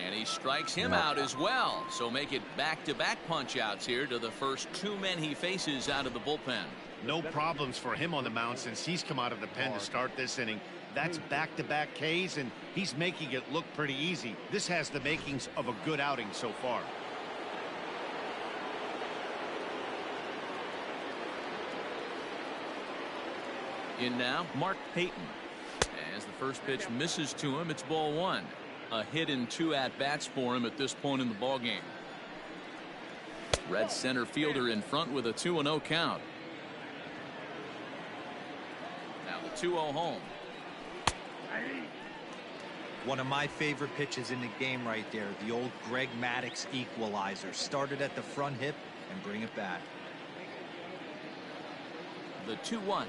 Speaker 1: And he strikes him out as well. So make it back-to-back punch-outs here to the first 2 men he faces out of the bullpen.
Speaker 4: No problems for him on the mound since he's come out of the pen to start this inning. That's back-to-back Ks, and he's making it look pretty easy. This has the makings of a good outing so far.
Speaker 1: In now, Mark Payton. As the first pitch misses to him, it's ball 1. A hit in 2 at-bats for him at this point in the ballgame. Red center fielder in front with a 2-0 count. Now the 2-0 home.
Speaker 3: One of my favorite pitches in the game right there. The old Greg Maddux equalizer. Started at the front hip and bring it back.
Speaker 1: The 2-1.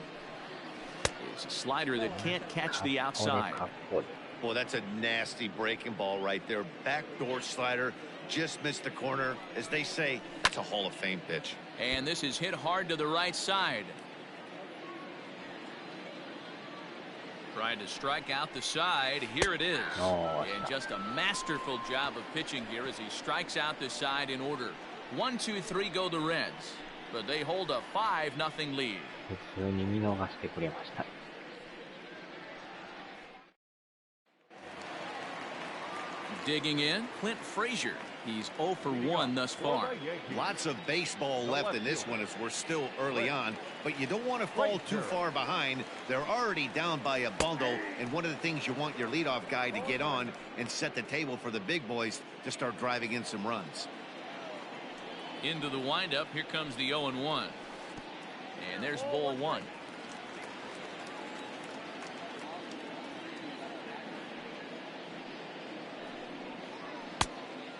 Speaker 1: It's a slider that can't catch the outside.
Speaker 4: Boy, that's a nasty breaking ball right there. Backdoor slider, just missed the corner. As they say, it's a Hall of Fame pitch.
Speaker 1: And this is hit hard to the right side. Trying to strike out the side. Here it is. And just a masterful job of pitching here as he strikes out the side in order. 1, 2, 3 go the Reds. But they hold a 5-0 lead. Digging in, Clint Frazier. He's 0 for 1 thus far.
Speaker 4: Lots of baseball left in this one as we're still early on, but you don't want to fall too far behind. They're already down by a bundle, and one of the things you want your leadoff guy to get on and set the table for the big boys to start driving in some runs.
Speaker 1: Into the windup, here comes the 0-1. And there's ball 1.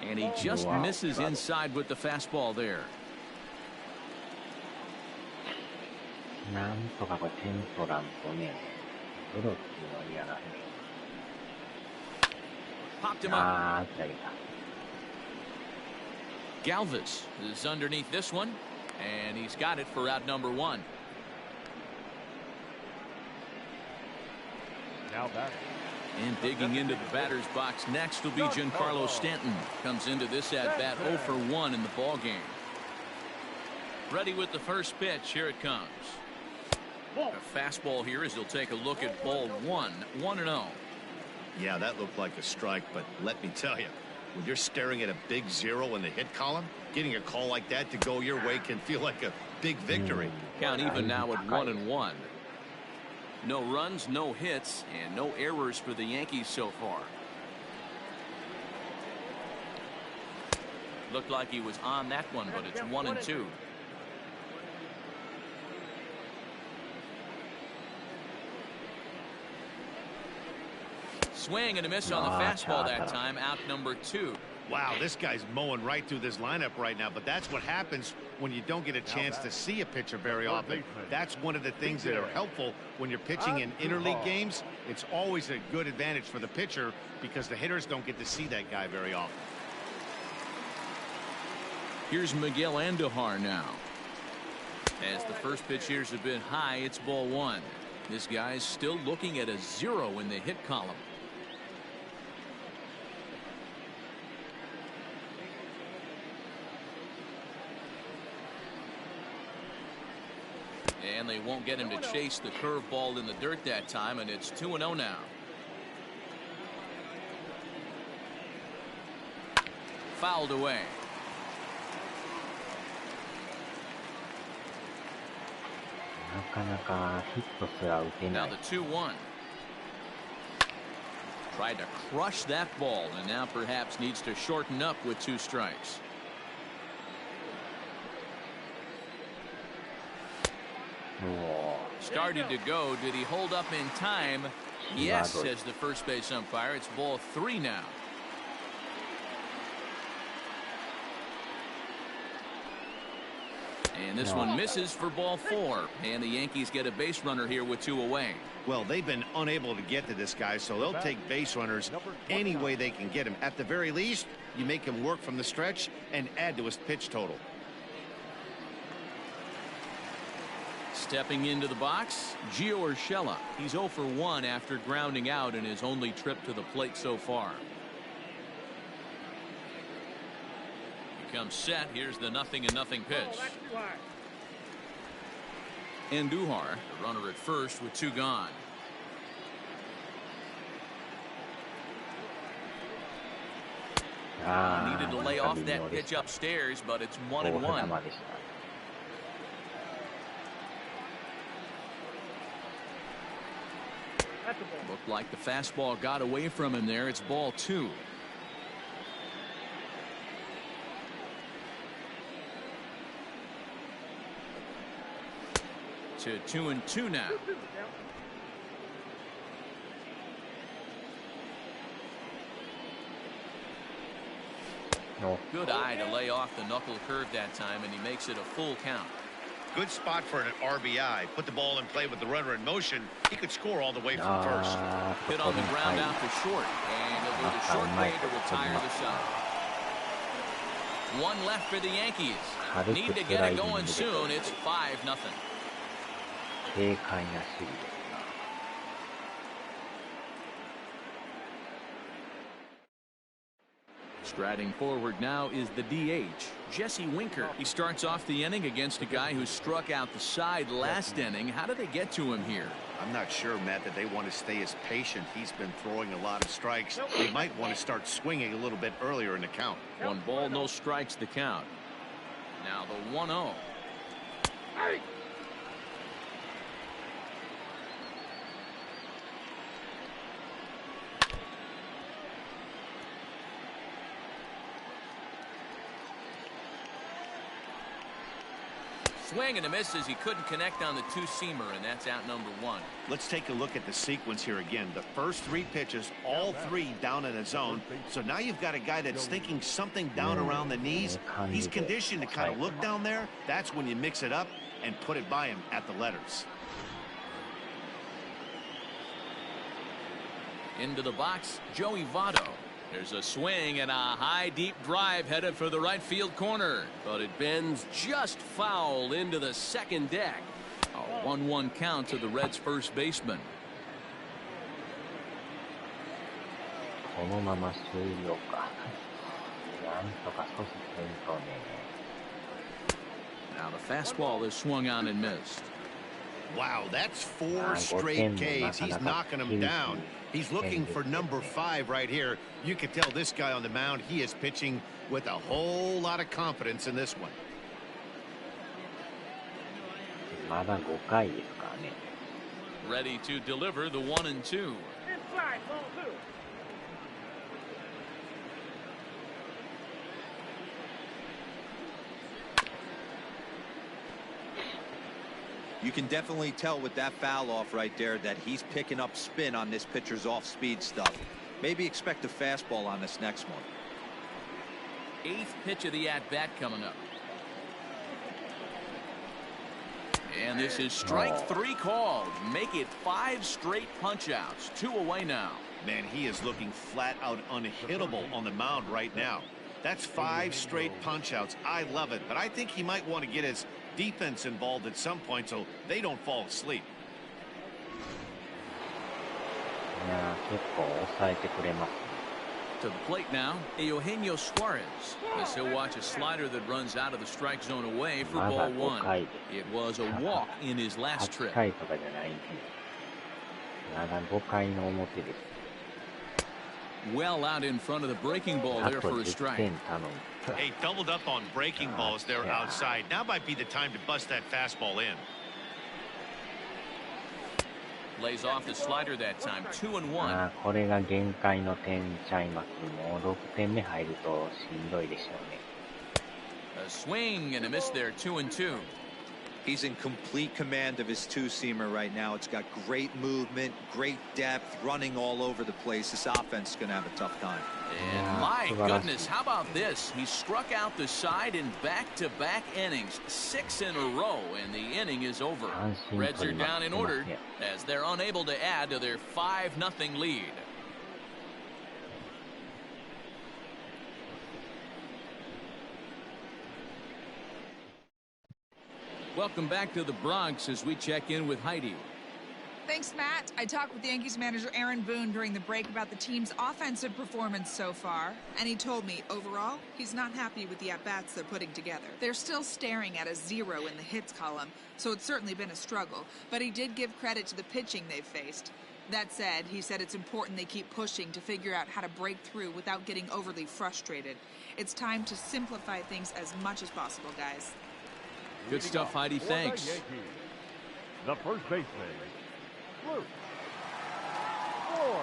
Speaker 1: And he just misses inside with the fastball there. Popped him up. Galvis is underneath this one, and he's got it for out number 1.
Speaker 6: Now back.
Speaker 1: And digging into the batter's box next will be Giancarlo Stanton. Comes into this at-bat 0 for 1 in the ballgame. Ready with the first pitch. Here it comes. A fastball here as he'll take a look at ball 1. 1-0.
Speaker 4: Yeah, that looked like a strike, but let me tell you, when you're staring at a big 0 in the hit column, getting a call like that to go your way can feel like a big victory.
Speaker 1: Count even now at 1-1. No runs, no hits, and no errors for the Yankees so far. Looked like he was on that one, but it's 1-2. Swing and a miss on the fastball that time. Out number 2.
Speaker 4: Wow, this guy's mowing right through this lineup right now, but that's what happens when you don't get a chance to see a pitcher very often. That's one of the things that are helpful when you're pitching in interleague games. It's always a good advantage for the pitcher because the hitters don't get to see that guy very often.
Speaker 1: Here's Miguel Andujar now. As the first pitch here's a bit high, it's ball 1. This guy's still looking at a 0 in the hit column. And they won't get him to chase the curveball in the dirt that time, and it's 2-0 now. Fouled away. Now the 2-1. Tried to crush that ball, and now perhaps needs to shorten up with 2 strikes. Started to go. Did he hold up in time? Yes, says the first base umpire. It's ball 3 now. And this one misses for ball 4. And the Yankees get a base runner here with 2 away.
Speaker 4: Well, they've been unable to get to this guy, so they'll take base runners any way they can get him. At the very least, you make him work from the stretch and add to his pitch total.
Speaker 1: Stepping into the box, Gio Urshela. He's 0 for 1 after grounding out in his only trip to the plate so far. He comes set. Here's the 0-0 pitch. Andujar, the runner at first with 2 gone. Needed to lay off that pitch upstairs, but it's 1-1. Looked like the fastball got away from him there. It's ball 2. To 2-2 now. Good eye to lay off the knuckle curve that time, and he makes it a full count.
Speaker 4: Good spot for an RBI. Put the ball in play with the runner in motion. He could score all the way from first.
Speaker 1: Hit on the ground out to short, and he'll go the short way to retire the side. 1 left for the Yankees. Need to get it going soon. It's 5-0. Striding forward now is the DH, Jesse Winker. He starts off the inning against a guy who struck out the side last inning. How did they get to him here?
Speaker 4: I'm not sure, Matt, that they want to stay as patient. He's been throwing a lot of strikes. They might want to start swinging a little bit earlier in the count.
Speaker 1: 1 ball, no strikes the count. Now the 1-0. Swing and a miss as he couldn't connect on the 2-seamer, and that's out number 1.
Speaker 4: Let's take a look at the sequence here again. The first 3 pitches, all 3 down in the zone. So now you've got a guy that's thinking something down around the knees. He's conditioned to kind of look down there. That's when you mix it up and put it by him at the letters.
Speaker 1: Into the box, Joey Votto. There's a swing and a high deep drive headed for the right field corner, but it bends just foul into the second deck. A 1-1 count to the Reds' first baseman. Now the fastball is swung on and missed.
Speaker 4: Wow, that's 4 straight Ks. He's knocking them down. He's looking for number 5 right here. You can tell this guy on the mound, he is pitching with a whole lot of confidence in this one.
Speaker 1: Ready to deliver the 1-2.
Speaker 3: You can definitely tell with that foul off right there that he's picking up spin on this pitcher's off-speed stuff. Maybe expect a fastball on this next one.
Speaker 1: 8th pitch of the at-bat coming up. And this is strike 3 called. Make it 5 straight punch-outs. 2 away now.
Speaker 4: Man, he is looking flat out unhittable on the mound right now. That's 5 straight punch-outs. I love it, but I think he might want to get his defense involved at some point so they don't fall asleep.
Speaker 1: To the plate now, Eugenio Suarez. As he'll watch a slider that runs out of the strike zone away for ball 1. It was a walk in his last trip. Well out in front of the breaking ball there for a strike.
Speaker 4: Hey, doubled up on breaking balls there outside. Now might be the time to bust that fastball in.
Speaker 1: Lays off the slider that time. 2-1.
Speaker 5: あー、これが限界の点ちゃいます。もう6点目入るとしんどいでしょうね。
Speaker 1: A swing and a miss there. 2-2.
Speaker 3: He's in complete command of his two-seamer right now. It's got great movement, great depth, running all over the place. This offense is going to have a tough time.
Speaker 1: And my goodness, how about this? He struck out the side in back-to-back innings, 6 in a row, and the inning is over. Reds are down in order as they're unable to add to their 5-0 lead. Welcome back to the Bronx as we check in with Heidi.
Speaker 7: Thanks, Matt. I talked with Yankees manager Aaron Boone during the break about the team's offensive performance so far, and he told me, overall, he's not happy with the at-bats they're putting together. They're still staring at a 0 in the hits column, so it's certainly been a struggle, but he did give credit to the pitching they've faced. That said, he said it's important they keep pushing to figure out how to break through without getting overly frustrated. It's time to simplify things as much as possible, guys.
Speaker 1: Good stuff, Heidi. Thanks.
Speaker 6: The first baseman, Luke Ford.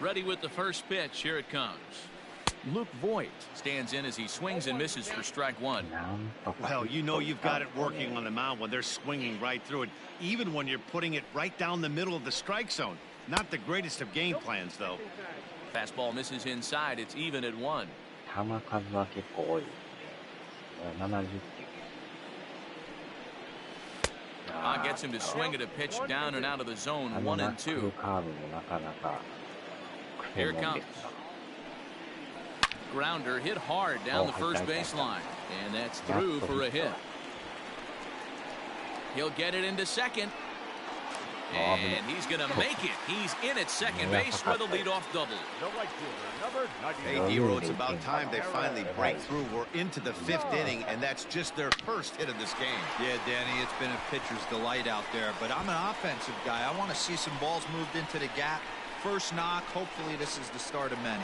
Speaker 1: Ready with the first pitch. Here it comes. Luke Voigt stands in as he swings and misses for strike one.
Speaker 4: Well, you know you've got it working on the mound when they're swinging right through it, even when you're putting it right down the middle of the strike zone. Not the greatest of game plans, though.
Speaker 1: Fastball misses inside. It's even at 1.
Speaker 5: 球数は結構多いですね。70球。
Speaker 1: Gets him to swing at a pitch down and out of the zone. 1-2.
Speaker 5: カーブもなかなか
Speaker 1: Here it comes. Grounder hit hard down the first baseline, and that's through for a hit. He'll get it into second. And he's going to make it. He's in at second base with a leadoff double.
Speaker 4: Hey, Hero, it's about time they finally break through. We're into the 5th inning, and that's just their first hit of this game.
Speaker 3: Yeah, Danny, it's been a pitcher's delight out there, but I'm an offensive guy. I want to see some balls moved into the gap. First knock. Hopefully this is the start of many.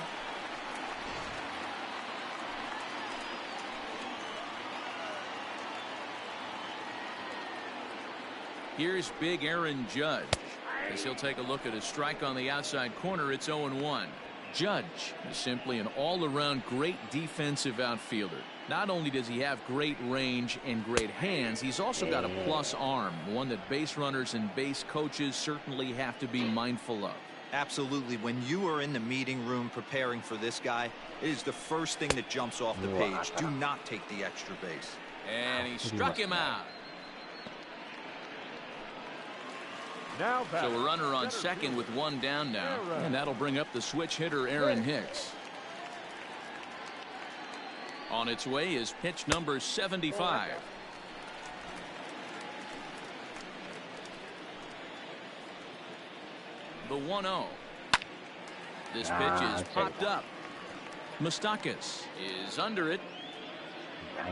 Speaker 1: Here's big Aaron Judge as he'll take a look at a strike on the outside corner. It's 0-1. Judge is simply an all-around great defensive outfielder. Not only does he have great range and great hands, he's also got a plus arm, one that base runners and base coaches certainly have to be mindful of.
Speaker 3: Absolutely. When you are in the meeting room preparing for this guy, it is the first thing that jumps off the page. Do not take the extra base.
Speaker 1: And he struck him out. So a runner on second with one down now, and that'll bring up the switch hitter Aaron Hicks. On its way is pitch number 75. The 1-0. This pitch is popped up. Moustakas is under it.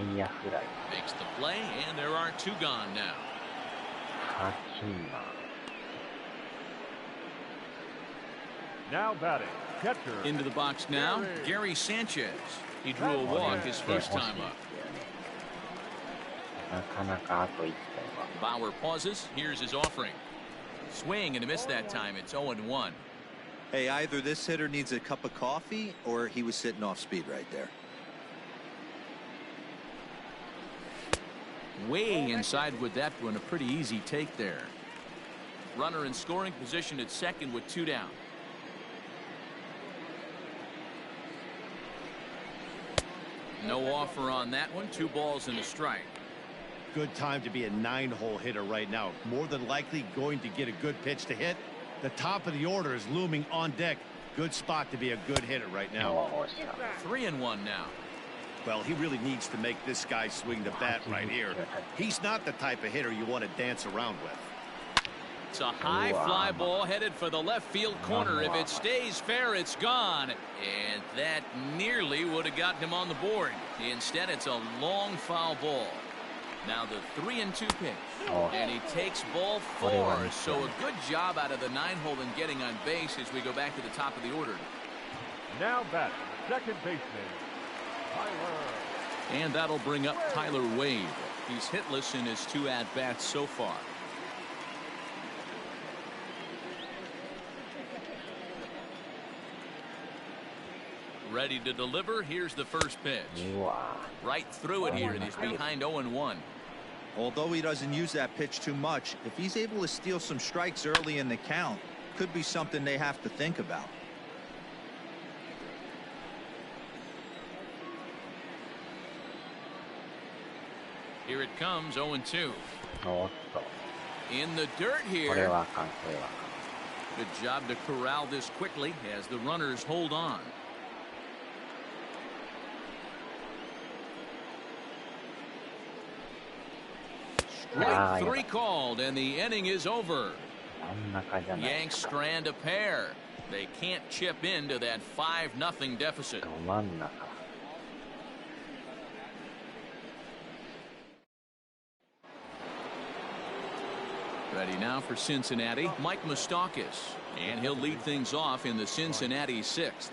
Speaker 1: Makes the play, and there are 2 gone now.
Speaker 6: Now batting, catcher.
Speaker 1: Into the box now, Gary Sanchez. He drew a walk his first time up. Bauer pauses. Here's his offering. Swing and a miss that time. It's 0-1.
Speaker 3: Hey, either this hitter needs a cup of coffee or he was sitting off speed right there.
Speaker 1: Way inside with that one. A pretty easy take there. Runner in scoring position at second with 2 down. No offer on that one. 2 balls and a strike.
Speaker 4: Good time to be a 9-hole hitter right now. More than likely going to get a good pitch to hit. The top of the order is looming on deck. Good spot to be a good hitter right now.
Speaker 1: 3-1 now.
Speaker 4: Well, he really needs to make this guy swing the bat right here. He's not the type of hitter you want to dance around with.
Speaker 1: It's a high fly ball headed for the left field corner. If it stays fair, it's gone. And that nearly would have gotten him on the board. Instead, it's a long foul ball. Now the 3-2 pitch. And he takes ball 4. So a good job out of the 9-hole in getting on base as we go back to the top of the order.
Speaker 6: Now batting, second baseman, Tyler
Speaker 1: And that'll bring up Tyler Wade. He's hitless in his 2 at-bats so far. Ready to deliver. Here's the first pitch. Right through it here, and he's behind 0-1.
Speaker 3: Although he doesn't use that pitch too much, if he's able to steal some strikes early in the count, could be something they have to think about.
Speaker 1: Here it comes, 0-2. In the dirt here. Good job to corral this quickly as the runners hold on. Strike 3 called, and the inning is over. Yanks strand a pair. They can't chip into that 5-0 deficit. Ready now for Cincinnati, Mike Moustakas, and he'll lead things off in the Cincinnati 6th.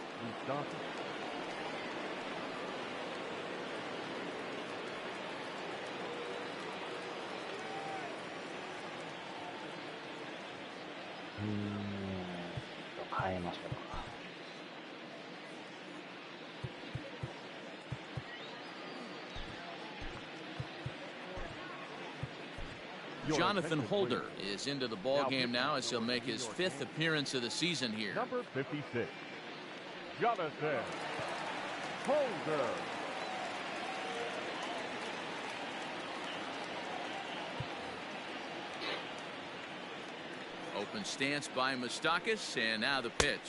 Speaker 1: Jonathan Holder is into the ball game now as he'll make his 5th appearance of the season here.
Speaker 6: Number 56, Jonathan Holder.
Speaker 1: Open stance by Moustakas, and now the pitch.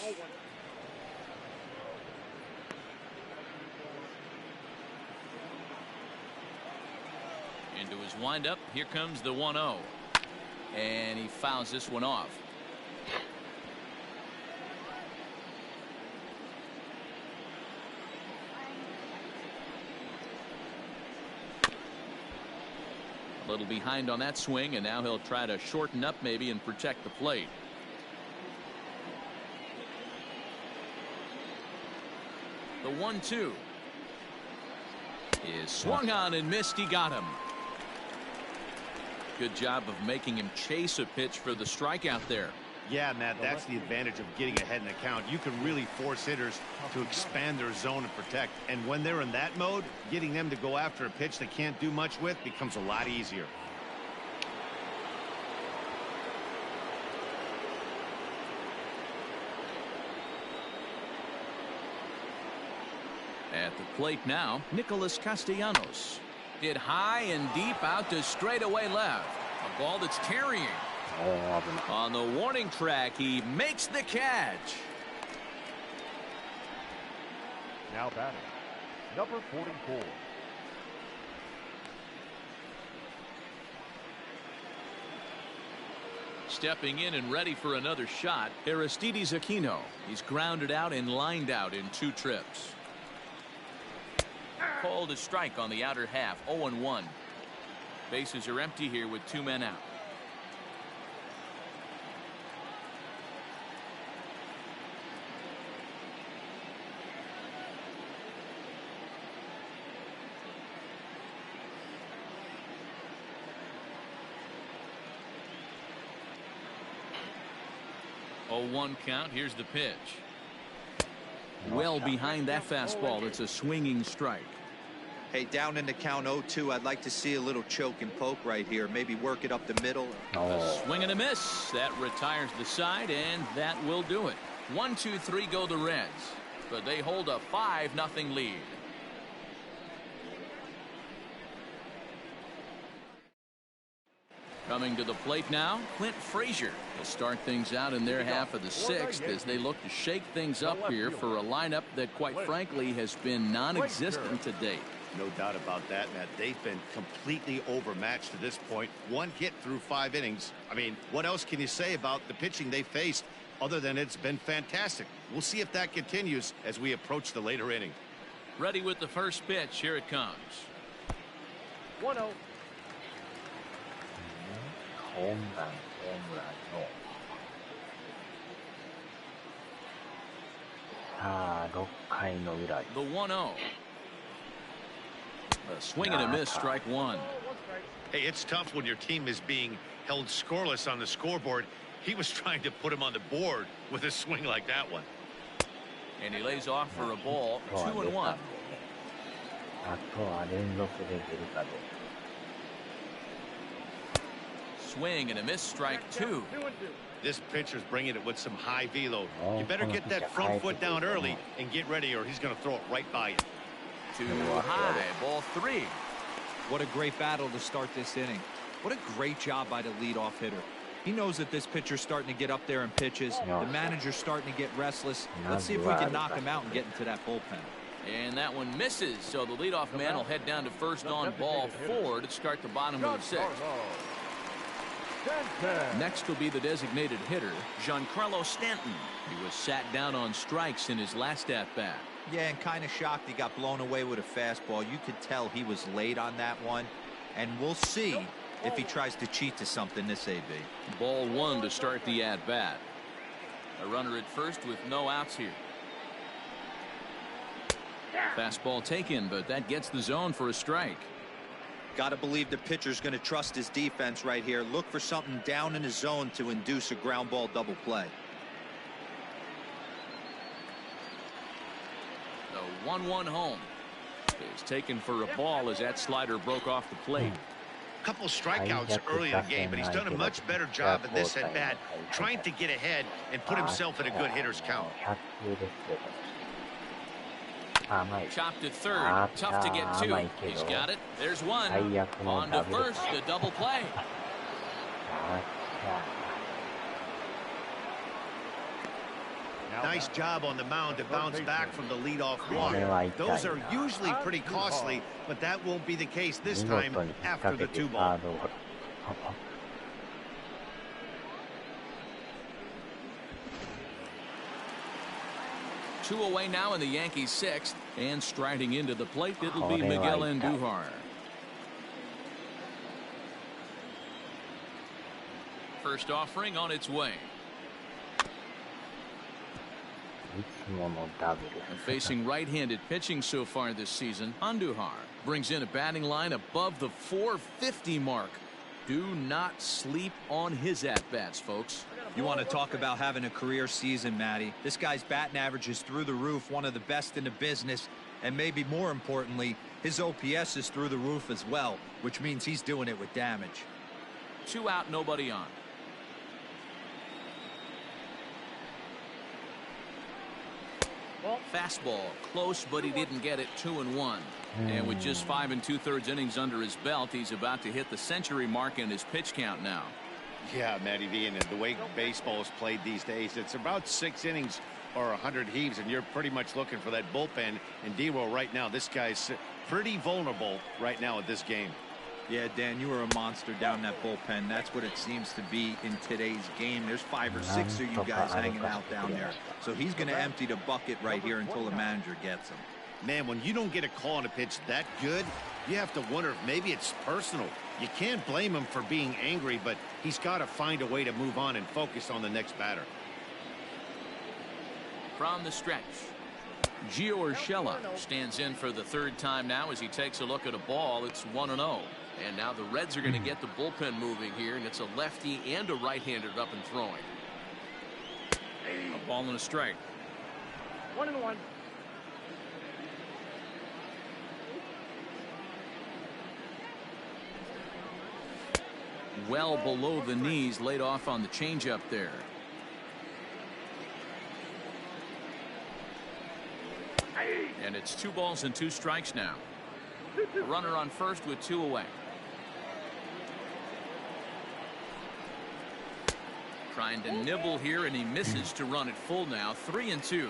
Speaker 1: Into his windup. Here comes the 1-0. And he fouls this one off. A little behind on that swing, and now he'll try to shorten up maybe and protect the plate. The 1-2 is swung on and missed. He got him. Good job of making him chase a pitch for the strikeout there.
Speaker 4: Yeah, Matt, that's the advantage of getting ahead in the count. You can really force hitters to expand their zone and protect. And when they're in that mode, getting them to go after a pitch they can't do much with becomes a lot easier.
Speaker 1: At the plate now, Nicholas Castellanos. Hit high and deep out to straightaway left. A ball that's carrying. On the warning track, he makes the catch.
Speaker 6: Now batting, number 44.
Speaker 1: Stepping in and ready for another shot, Aristides Aquino. He's grounded out and lined out in 2 trips. Called a strike on the outer half, 0-1. Bases are empty here with 2 men out. Oh, 1 count. Here's the pitch. Well behind that fastball. It's a swinging strike.
Speaker 3: Hey, down in the count 0-2, I'd like to see a little choke and poke right here. Maybe work it up the middle.
Speaker 1: A swing and a miss. That retires the side, and that will do it. 1-2-3 go the Reds, but they hold a 5-0 lead. Coming to the plate now, Clint Frazier will start things out in their half of the 6th as they look to shake things up here for a lineup that, quite frankly, has been non-existent to date.
Speaker 4: No doubt about that, Matt. They've been completely overmatched to this point. 1 hit through 5 innings. I mean, what else can you say about the pitching they faced other than it's been fantastic? We'll see if that continues as we approach the later inning.
Speaker 1: Ready with the first pitch. Here it comes.
Speaker 6: 1-0.
Speaker 5: ホームランのさあ6回の裏。
Speaker 1: The 1-0. A swing and a miss, strike one.
Speaker 4: Hey, it's tough when your team is being held scoreless on the scoreboard. He was trying to put him on the board with a swing like that one.
Speaker 1: And he lays off for a ball, 2-1. Swing and a miss, strike two.
Speaker 4: This pitcher's bringing it with some high velo. You better get that front foot down early and get ready, or he's going to throw it right by you.
Speaker 1: Too high, ball three.
Speaker 3: What a great battle to start this inning. What a great job by the leadoff hitter. He knows that this pitcher's starting to get up there in pitches. The manager's starting to get restless. Let's see if we can knock him out and get into that bullpen.
Speaker 1: And that one misses, so the leadoff man will head down to first on ball four to start the bottom of the sixth. Next will be the designated hitter, Giancarlo Stanton. He was sat down on strikes in his last at-bat.
Speaker 3: Yeah, and kind of shocked he got blown away with a fastball. You could tell he was late on that one. And we'll see if he tries to cheat to something this AB.
Speaker 1: Ball one to start the at-bat. A runner at first with no outs here. Fastball taken, but that gets the zone for a strike.
Speaker 3: Got to believe the pitcher's going to trust his defense right here. Look for something down in his zone to induce a ground ball double play.
Speaker 1: The 1-1 home is taken for a ball as that slider broke off the plate.
Speaker 4: Couple strikeouts early in the game, but he's done a much better job at this at bat, trying to get ahead and put himself in a good hitter's count.
Speaker 1: Chopped to third. Tough to get two. He's got it. There's one. On to first. The double play.
Speaker 4: Nice job on the mound to bounce back from the leadoff walk. Those are usually pretty costly, but that won't be the case this time after the 2-ball.
Speaker 1: Two away now in the Yankees' sixth, and striding into the plate, it'll be Miguel Andujar. First offering on its way. And facing right-handed pitching so far this season, Andujar brings in a batting line above the 450 mark. Do not sleep on his at-bats, folks.
Speaker 3: You want to talk about having a career season, Matty. This guy's batting average is through the roof, one of the best in the business, and maybe more importantly, his OPS is through the roof as well, which means he's doing it with damage.
Speaker 1: 2 out, nobody on. Fastball close, but he didn't get it. 2-1. And with just 5 2/3 innings under his belt, he's about to hit the century mark in his pitch count now.
Speaker 4: Yeah, Matty V, and the way baseball is played these days, it's about 6 innings or 100 heaves, and you're pretty much looking for that bullpen. And D-Roll right now, this guy's pretty vulnerable right now at this game.
Speaker 3: Yeah, Dan, you were a monster down that bullpen. That's what it seems to be in today's game. There's 5 or 6 of you guys hanging out down there. So he's going to empty the bucket right here until the manager gets him.
Speaker 4: Man, when you don't get a call on a pitch that good, you have to wonder if maybe it's personal. You can't blame him for being angry, but he's got to find a way to move on and focus on the next batter.
Speaker 1: From the stretch, Gio Urshela stands in for the 3rd time now as he takes a look at a ball. It's 1-0. And now the Reds are going to get the bullpen moving here, and it's a lefty and a right-hander up and throwing. A ball and a strike.
Speaker 6: 1-1.
Speaker 1: Well below the knees, laid off on the changeup there. And it's 2 balls and 2 strikes now. A runner on first with 2 away. Trying to nibble here, and he misses to run it full now. 3-2.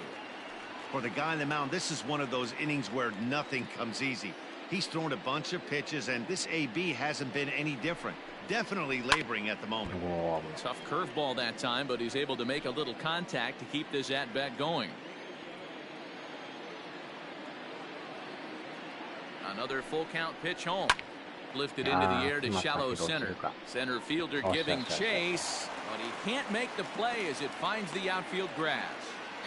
Speaker 4: For the guy on the mound, this is one of those innings where nothing comes easy. He's thrown a bunch of pitches, and this AB hasn't been any different. Definitely laboring at the moment.
Speaker 1: Tough curveball that time, but he's able to make a little contact to keep this at-bat going. Another full count pitch home. Lifted into the air to shallow center. Center fielder giving chase, but he can't make the play as it finds the outfield grass.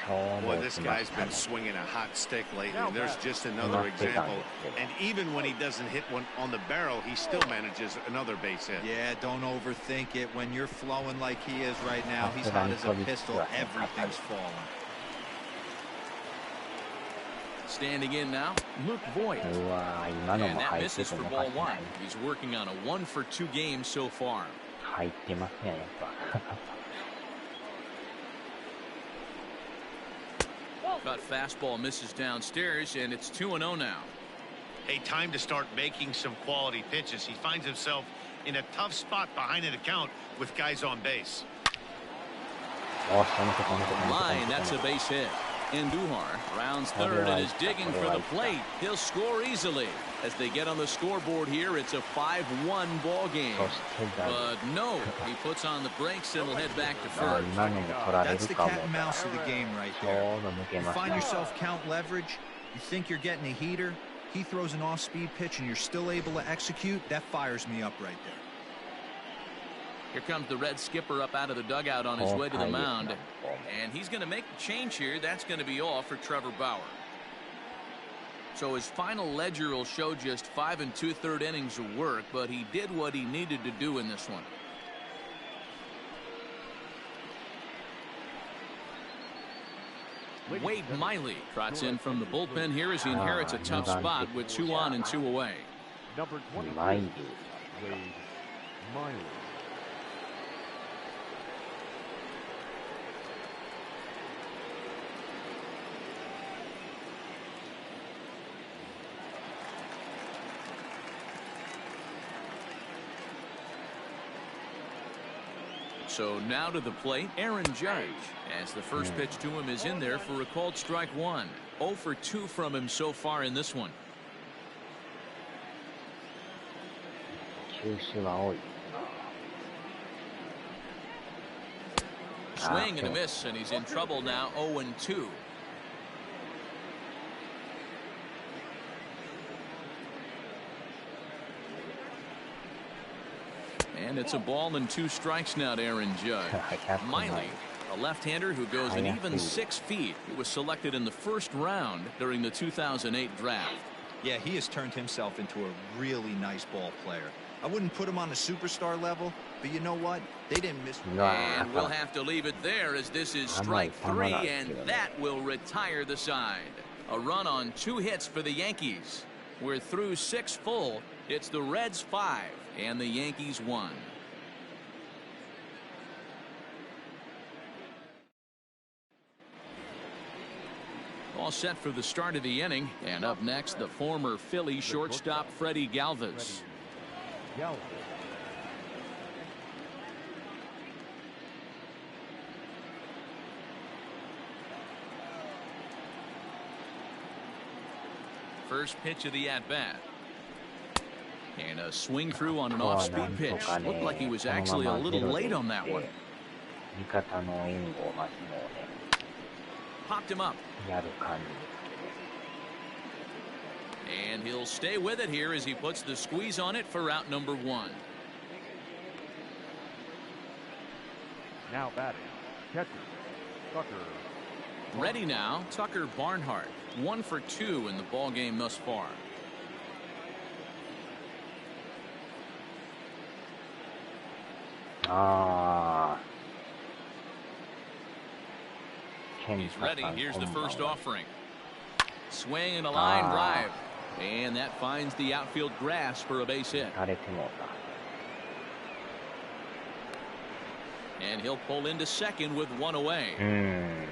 Speaker 4: Boy, this guy's been swinging a hot stick lately. There's just another example. And even when he doesn't hit one on the barrel, he still manages another base hit.
Speaker 3: Yeah, don't overthink it. When you're flowing like he is right now, he's hot as a pistol. Everything's falling.
Speaker 1: Standing in now, Luke Voigt. And that misses for ball one. He's working on a 1-for-2 game so far.
Speaker 5: 入ってますね、やっぱ。
Speaker 1: But fastball misses downstairs, and it's 2-0 now.
Speaker 4: Hey, time to start making some quality pitches. He finds himself in a tough spot behind an account with guys on base.
Speaker 1: Line, that's a base hit. Andujar rounds third and is digging for the plate. He'll score easily. As they get on the scoreboard here, it's a 5-1 ball game. But no, he puts on the brakes and will head back to first.
Speaker 3: That's the cat and mouse of the game right there. You find yourself count leverage, you think you're getting a heater, he throws an off-speed pitch and you're still able to execute. That fires me up right there.
Speaker 1: Here comes the Red skipper up out of the dugout on his way to the mound. And he's going to make the change here. That's going to be all for Trevor Bauer. So his final ledger will show just 5 2/3 innings of work, but he did what he needed to do in this one. Wade Miley trots in from the bullpen here as he inherits a tough spot with 2 on and 2 away.
Speaker 6: Number 20, Wade Miley.
Speaker 1: So now to the plate, Aaron Judge, as the first pitch to him is in there for a called strike one. 0 for 2 from him so far in this one. Swing and a miss, and he's in trouble now. 0-2. And it's a ball and 2 strikes now to Aaron Judge. Miley, a left-hander who goes an even 6 feet. He was selected in the first round during the 2008 draft.
Speaker 3: Yeah, he has turned himself into a really nice ball player. I wouldn't put him on the superstar level, but you know what? They didn't miss.
Speaker 1: And we'll have to leave it there as this is strike 3, and that will retire the side. A run on 2 hits for the Yankees. We're through 6 full. It's the Reds 5 and the Yankees 1. All set for the start of the inning, and up next the former Philly shortstop Freddie Galvis. First pitch of the at-bat. And a swing through on an off-speed pitch. Looked like he was actually a little late on that one. Popped him up. And he'll stay with it here as he puts the squeeze on it for out number 1.
Speaker 6: Now batting, catcher, Tucker.
Speaker 1: Ready now, Tucker Barnhart. 1 for 2 in the ball game thus far. He's ready. Here's the first offering. Swing and a line drive. And that finds the outfield grass for a base hit. And he'll pull into second with 1 away.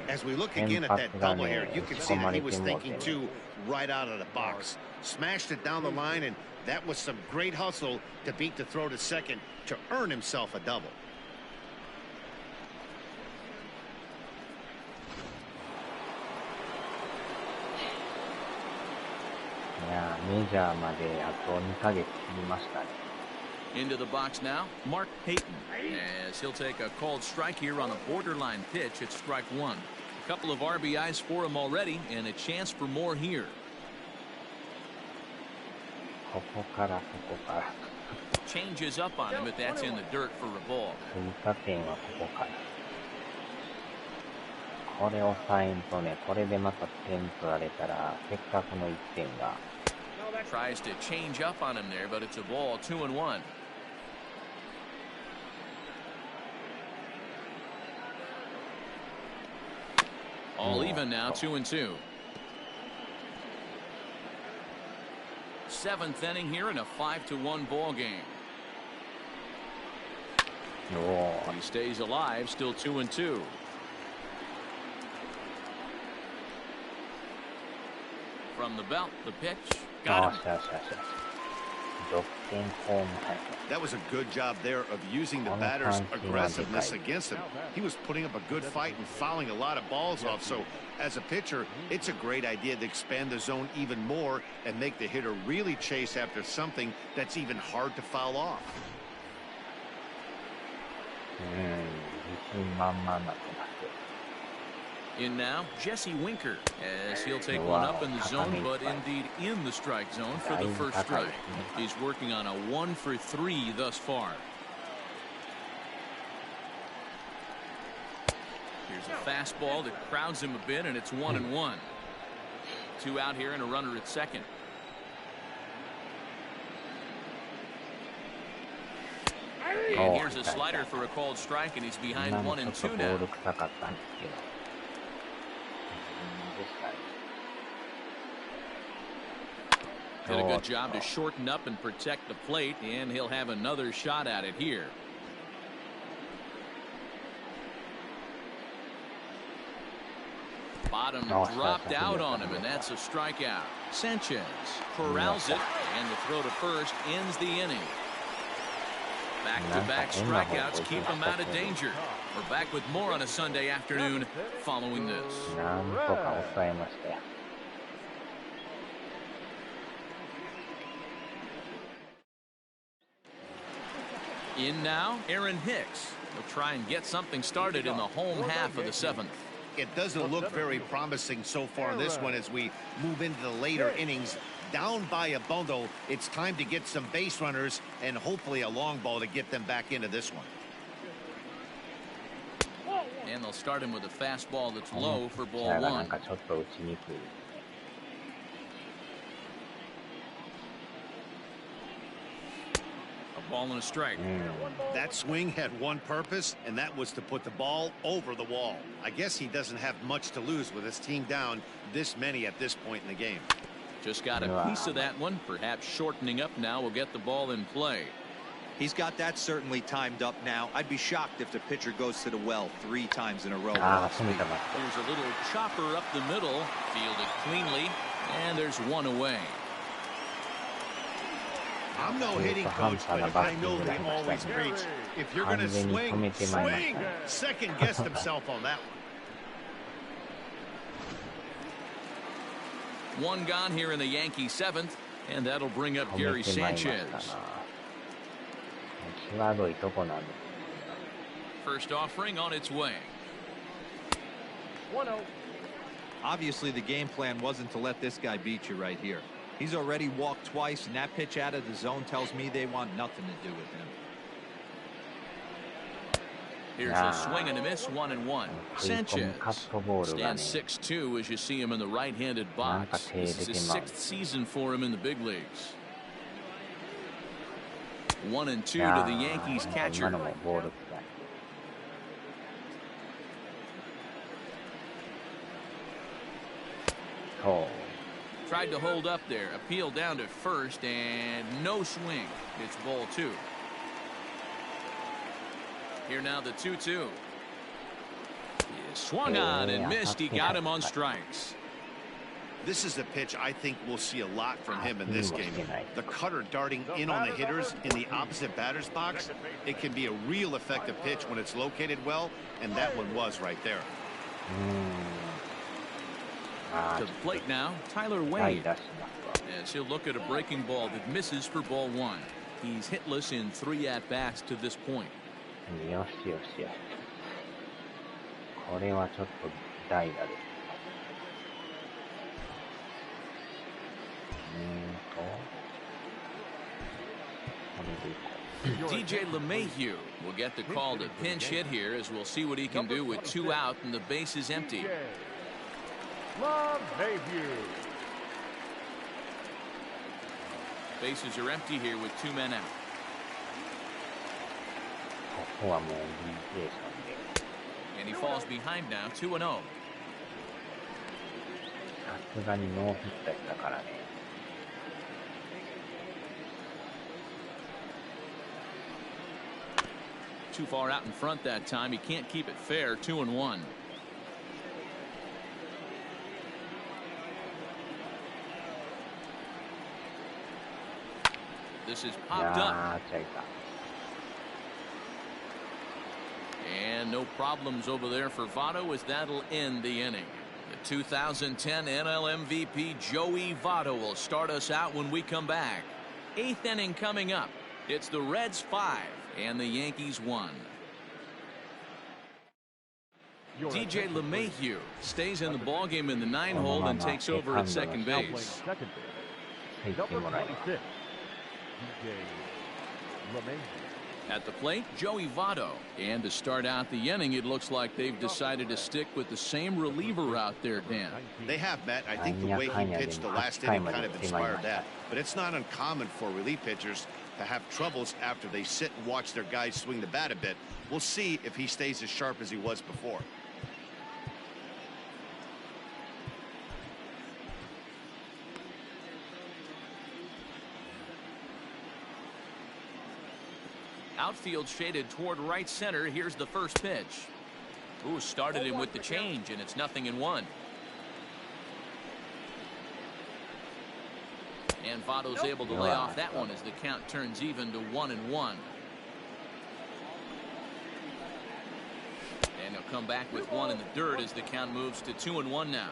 Speaker 4: As we look again at that double here, you can see that he was thinking too right out of the box. Smashed it down the line, and that was some great hustle to beat the throw to second to earn himself a double.
Speaker 1: Into the box now, Mark Payton, as he'll take a called strike here on a borderline pitch at strike 1. A couple of RBIs for him already, and a chance for more here. Changes up on him, but that's in the dirt for a ball.
Speaker 5: これ抑えんとね、これでまた点取られたら、せっかくの1点が。
Speaker 1: Tries to change up on him there, but it's a ball 2-1. All even now, 2-2. Seventh inning here in a 5-1 ball game. He stays alive, still 2-2. From the belt, the pitch. Got him.
Speaker 4: That was a good job there of using the batter's aggressiveness against him. He was putting up a good fight and fouling a lot of balls off. So as a pitcher, it's a great idea to expand the zone even more and make the hitter really chase after something that's even hard to foul off.
Speaker 1: In now, Jesse Winker, as he'll take one up in the zone, but indeed in the strike zone for the first strike. He's working on a 1-for-3 thus far. Here's a fastball that crowds him a bit, and it's 1-1. 2 out here and a runner at second. And here's a slider for a called strike, and he's behind 1-2 now. Did a good job to shorten up and protect the plate, and he'll have another shot at it here. Bottom dropped out on him, and that's a strikeout. Sanchez corrals it, and the throw to first ends the inning. Back-to-back strikeouts keep him out of danger. We're back with more on a Sunday afternoon following this. In now, Aaron Hicks. He'll try and get something started in the home half of the seventh.
Speaker 4: It doesn't look very promising so far in this one as we move into the later innings. Down by a bundle, it's time to get some base runners and hopefully a long ball to get them back into this one.
Speaker 1: And they'll start him with a fastball that's low for ball one. A ball and a strike.
Speaker 4: That swing had one purpose, and that was to put the ball over the wall. I guess he doesn't have much to lose with his team down this many at this point in the game.
Speaker 1: Just got a piece of that one. Perhaps shortening up now will get the ball in play.
Speaker 3: He's got that certainly timed up now. I'd be shocked if the pitcher goes to the well 3 times in a row.
Speaker 1: Here's a little chopper up the middle, fielded cleanly, and there's one away.
Speaker 4: I'm no hitting coach, but I know they always preach. If you're going to swing, swing! Second guessed himself on that
Speaker 1: one. One gone here in the Yankee seventh, and that'll bring up Gary Sanchez. First offering on its way.
Speaker 3: 1-0. Obviously, the game plan wasn't to let this guy beat you right here. He's already walked twice, and that pitch out of the zone tells me they want nothing to do with him.
Speaker 1: Here's a swing and a miss, 1-1. Sanchez stands 6'2" as you see him in the right-handed box. This is his 6th season for him in the big leagues. 1-2 to the Yankees catcher. Tried to hold up there, appeal down to first, and no swing. It's ball 2. Here now the 2-2. He swung on and missed. He got him on strikes.
Speaker 4: This is a pitch I think we'll see a lot from him in this game. The cutter darting in on the hitters in the opposite batter's box. It can be a real effective pitch when it's located well, and that one was right there.
Speaker 1: To the plate now, Tyler Wade. As he'll look at a breaking ball that misses for ball 1. He's hitless in 3 at-bats to this point.
Speaker 5: これはちょっと代打です。これでいこう。
Speaker 1: DJ LeMahieu will get the call to pinch hit here, as we'll see what he can do with 2 out and the base is empty. Bases are empty here with 2 men out.
Speaker 5: ここはもうリテーションで。
Speaker 1: And he falls behind now, 2-0.
Speaker 5: さすがにノーヒットやったからね。
Speaker 1: Too far out in front that time. He can't keep it fair. 2-1. This is popped up. And no problems over there for Votto, as that'll end the inning. The 2010 NL MVP Joey Votto will start us out when we come back. 8th inning coming up. It's the Reds 5 and the Yankees 1. DJ LeMahieu stays in the ballgame in the 9-hole and takes over at second base. At the plate, Joey Votto. And to start out the inning, it looks like they've decided to stick with the same reliever out there, Dan.
Speaker 4: They have, Matt. I think the way he pitched the last inning kind of inspired that. But it's not uncommon for relief pitchers to have troubles after they sit and watch their guys swing the bat a bit. We'll see if he stays as sharp as he was before.
Speaker 1: Outfield shaded toward right center. Here's the first pitch. Ooh, started him with the change, and it's 0-1. And Votto's able to lay off that one as the count turns even to 1-1. And he'll come back with 1 in the dirt as the count moves to 2-1 now.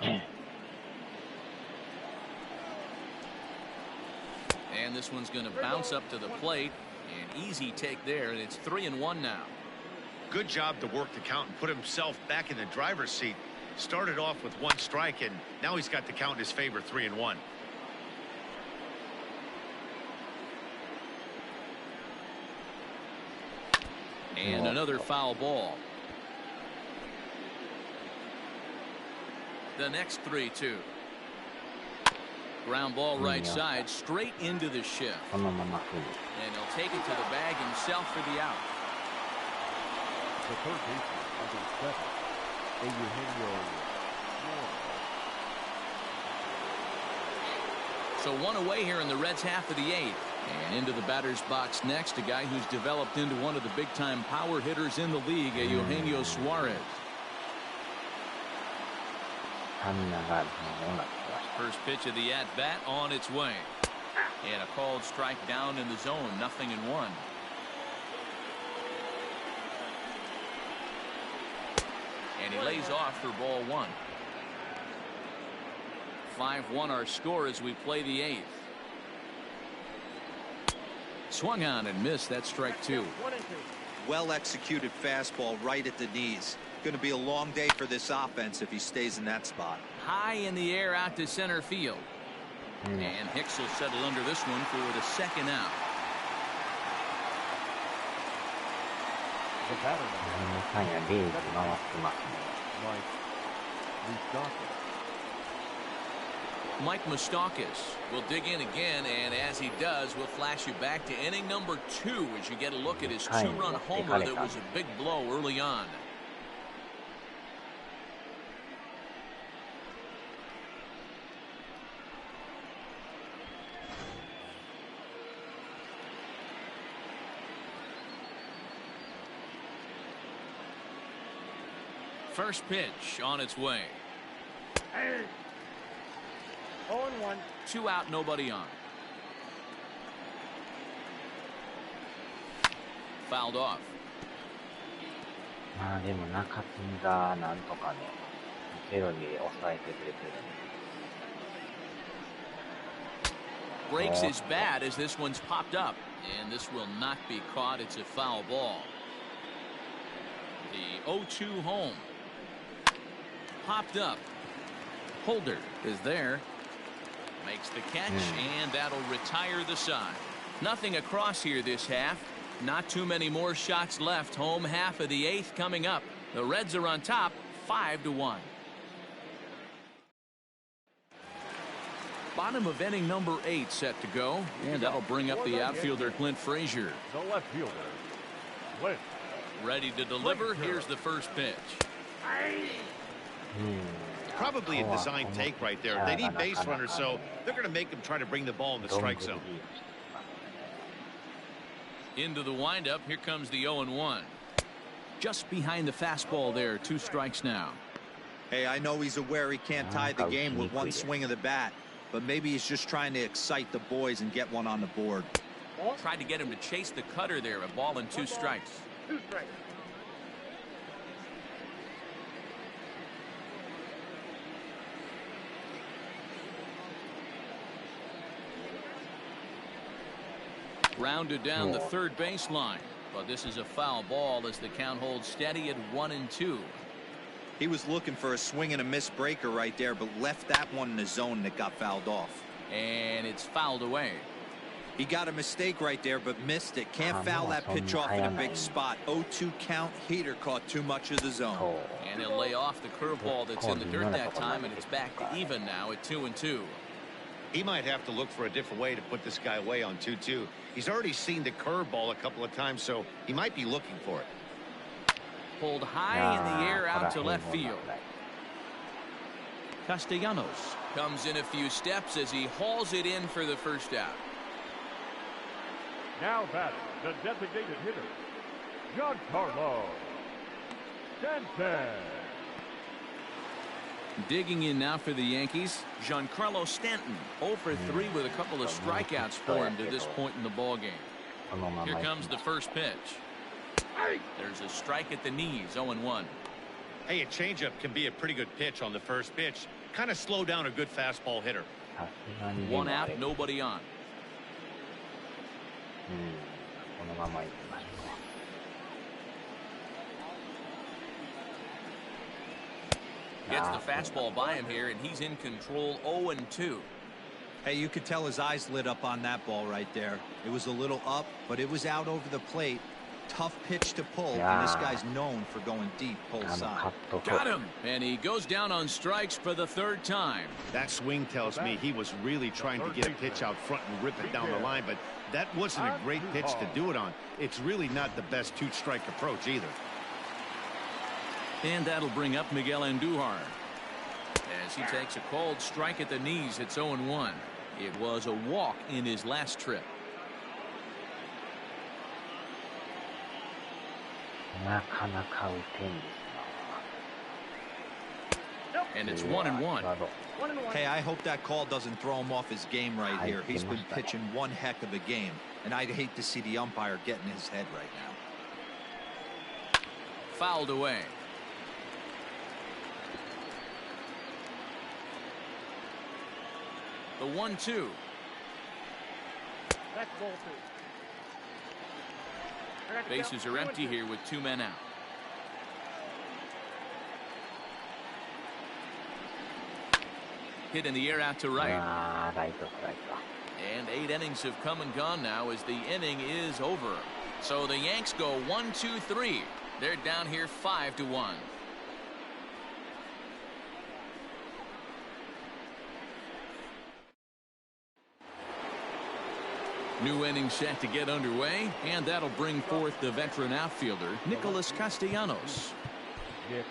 Speaker 1: And this one's going to bounce up to the plate. An easy take there, and it's 3-1 now.
Speaker 4: Good job to work the count and put himself back in the driver's seat. Started off with 1 strike, and now he's got the count in his favor, 3-1.
Speaker 1: And another foul ball. The next 3-2. Ground ball right side, straight into the shift. And he'll take it to the bag himself for the out.
Speaker 6: The third baseman, number 7,
Speaker 1: So 1 away here in the Reds' half of the 8th. And into the batter's box next, a guy who's developed into one of the big-time power hitters in the league, Eugenio Suarez. First pitch of the at-bat on its way. And a called strike down in the zone, 0-1. And he lays off for ball 1. 5-1 our score as we play the 8th. Swung on and missed. That strike 2.
Speaker 3: Well executed fastball right at the knees. Going to be a long day for this offense if he stays in that spot.
Speaker 1: High in the air out to center field. And Hicks will settle under this one for the second out.
Speaker 6: the batter
Speaker 1: Mike Moustakas will dig in again, and as he does, we'll flash you back to inning number 2 as you get a look at his 2-run homer that was a big blow early on. First pitch on its way.
Speaker 6: 0-1.
Speaker 1: 2 out, nobody on. Fouled off.
Speaker 5: まあでも中継ぎがなんとかね、ゼロに抑えてくれてる。
Speaker 1: Breaks his bat as this one's popped up, and this will not be caught. It's a foul ball. The 0-2 home. Popped up. Holder is there. Makes the catch, and that'll retire the side. Nothing across here this half. Not too many more shots left. Home half of the 8th coming up. The Reds are on top 5-1. Bottom of inning number 8 set to go, and that'll bring up the outfielder Clint Frazier.
Speaker 6: The left fielder, Clint.
Speaker 1: Ready to deliver. Here's the first pitch.
Speaker 4: Probably a design take right there. They need base runners, so they're going to make them try to bring the ball in the strike zone.
Speaker 1: Into the windup. Here comes the 0-1. Just behind the fastball there. 2 strikes now.
Speaker 3: Hey, I know he's aware he can't tie the game with one swing of the bat, but maybe he's just trying to excite the boys and get one on the board.
Speaker 1: Tried to get him to chase the cutter there. A ball and 2 strikes.
Speaker 6: 2 strikes.
Speaker 1: Rounded down the third baseline, but this is a foul ball as the count holds steady at 1-2.
Speaker 3: He was looking for a swing and a miss breaker right there, but left that one in the zone that got fouled off.
Speaker 1: And it's fouled away.
Speaker 3: He got a mistake right there, but missed it. Can't foul that pitch off in a big spot. 0-2 count. Heater caught too much of the zone.
Speaker 1: And he'll lay off the curveball that's in the dirt that time, and it's back to even now at 2-2.
Speaker 4: He might have to look for a different way to put this guy away on 2-2. He's already seen the curveball a couple of times, so he might be looking for it.
Speaker 1: Pulled high in the air out to left field. Castellanos comes in a few steps as he hauls it in for the first out.
Speaker 6: Now batting, the designated hitter, Giancarlo Stanton.
Speaker 1: Digging in now for the Yankees, Giancarlo Stanton, 0 for 3 with a couple of strikeouts for him to this point in the ballgame. Here comes the first pitch. There's a strike at the knees, 0-1.
Speaker 4: Hey, a changeup can be a pretty good pitch on the first pitch. Kind of slow down a good fastball hitter.
Speaker 1: 1 out, nobody on. Gets the fastball by him here, and he's in control. 0-2.
Speaker 3: Hey, you could tell his eyes lit up on that ball right there. It was a little up, but it was out over the plate. Tough pitch to pull, and this guy's known for going deep pull side.
Speaker 1: Got him, and he goes down on strikes for the 3rd time.
Speaker 4: That swing tells me he was really trying to get a pitch out front and rip it down the line, but that wasn't a great pitch to do it on. It's really not the best 2-strike approach either.
Speaker 1: And that'll bring up Miguel Andujar as he takes a called strike at the knees. It's 0-1. It was a walk in his last trip. And it's 1-1.
Speaker 3: Hey, I hope that call doesn't throw him off his game right here. He's been pitching one heck of a game, and I'd hate to see the umpire get in his head right now.
Speaker 1: Fouled away. The 1-2.
Speaker 6: That's ball 2.
Speaker 1: Bases are empty here with 2 men out. Hit in the air out to right. And 8 innings have come and gone now as the inning is over. So the Yanks go 1-2-3. They're down here 5-1. New inning set to get underway, and that'll bring forth the veteran outfielder, Nicholas Castellanos.
Speaker 6: Nick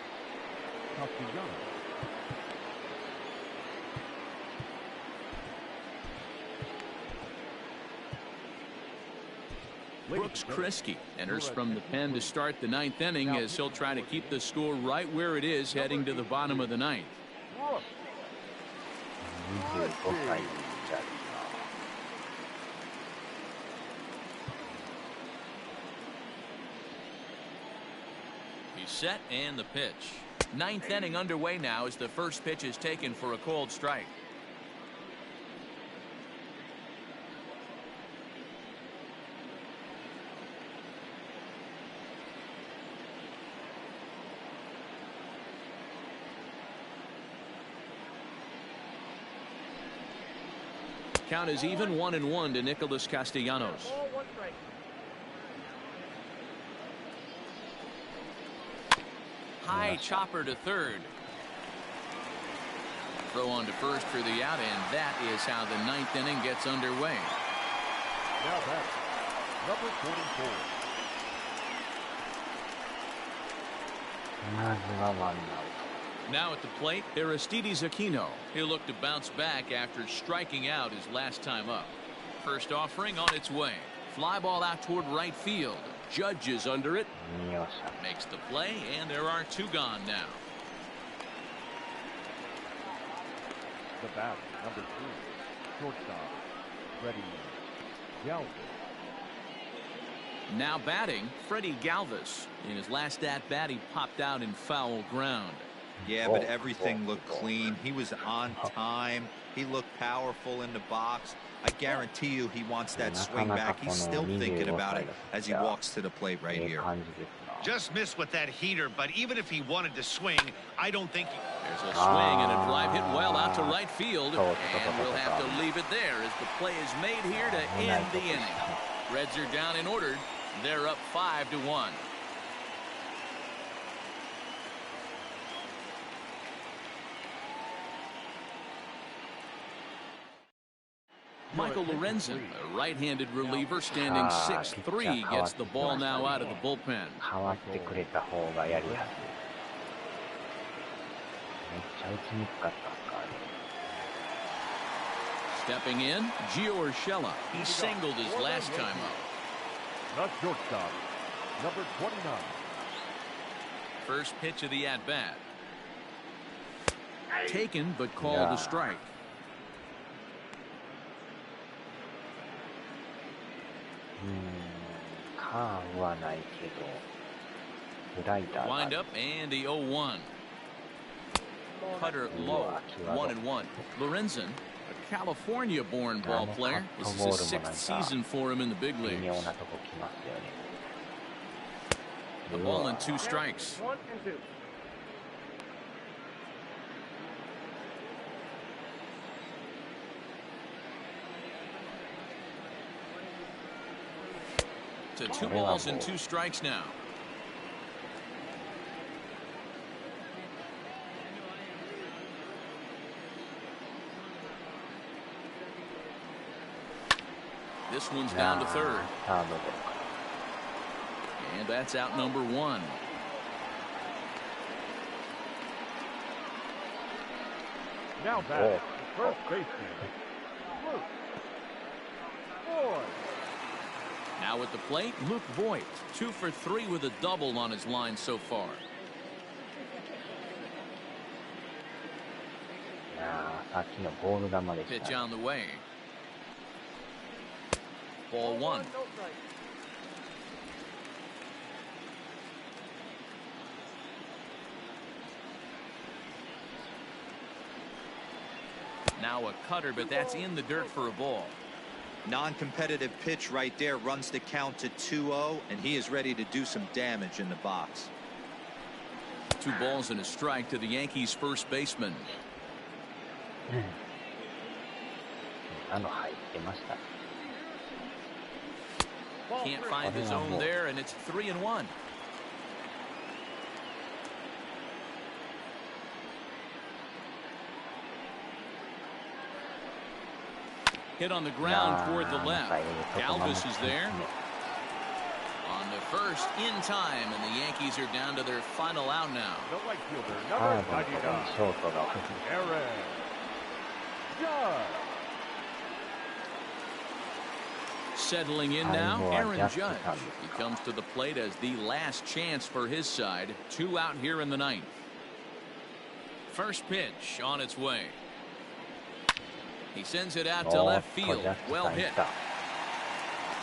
Speaker 6: Castellanos.
Speaker 1: Brooks Kriske enters from the pen to start the 9th inning as he'll try to keep the score right where it is heading to the bottom of the 9th. He's set and the pitch. 9th inning underway now as the first pitch is taken for a called strike. Count is even 1-1 to Nicholas Castellanos. High chopper to third. Throw on to first for the out, and that is how the ninth inning gets underway.
Speaker 6: Now that's number 44.
Speaker 5: まずはワンアウト。
Speaker 1: Now at the plate, Aristides Aquino. He'll look to bounce back after striking out his last time up. First offering on its way. Fly ball out toward right field. Judge is under it.
Speaker 5: よっしゃ。
Speaker 1: Makes the play, and there are two gone now.
Speaker 6: The bat, number 3, shortstop, Freddie Galvis.
Speaker 1: Now batting, Freddie Galvis. In his last at-bat, he popped out in foul ground.
Speaker 3: Yeah, but everything looked clean. He was on time. He looked powerful in the box. I guarantee you he wants that swing back. He's still thinking about it as he walks to the plate right here.
Speaker 4: Just missed with that heater, but even if he wanted to swing, I don't think he...
Speaker 1: There's a swing and a drive hit well out to right field. And we'll have to leave it there as the play is made here to end the inning. Reds are down and ordered. They're up 5-1. Michael Lorenzen, a right-handed reliever standing 6'3", gets the ball now out of the bullpen.
Speaker 5: 変わってくれた方がやりやすい。めっちゃ打ちにくかったんか。
Speaker 1: Stepping in, Gio Urshela. He singled his last time up.
Speaker 6: Not shortstop, number 29.
Speaker 1: First pitch of the at-bat. Taken, but called a strike.
Speaker 5: カーブはないけど、スライダーが。
Speaker 1: Wind up and the 0-1. Cutter low, 1-1. Lorenzen, a California-born ball player. This is his 6th season for him in the big leagues.
Speaker 5: 微妙なとこ来ますよね。
Speaker 1: The ball and 2 strikes.
Speaker 6: 1 and 2.
Speaker 1: To 2 balls and 2 strikes now. This one's down to third. And that's out number 1.
Speaker 6: Now back, first baseman, Luke Boyd.
Speaker 1: Now at the plate, Luke Voigt, 2 for 3 with a double on his line so far. Pitch on the way. Ball 1. Now a cutter, but that's in the dirt for a ball.
Speaker 3: Non-competitive pitch right there, runs the count to 2-0, and he is ready to do some damage in the box.
Speaker 1: 2 balls and a strike to the Yankees' first baseman. Can't find the zone there, and it's 3-1. Hit on the ground toward the left. Galvis is there. On the first in time, and the Yankees are down to their final out now.
Speaker 6: The right fielder, number 99, Aaron Judge.
Speaker 1: Settling in now, Aaron Judge. He comes to the plate as the last chance for his side. 2 out here in the 9th. First pitch on its way. He sends it out to left field. Well hit.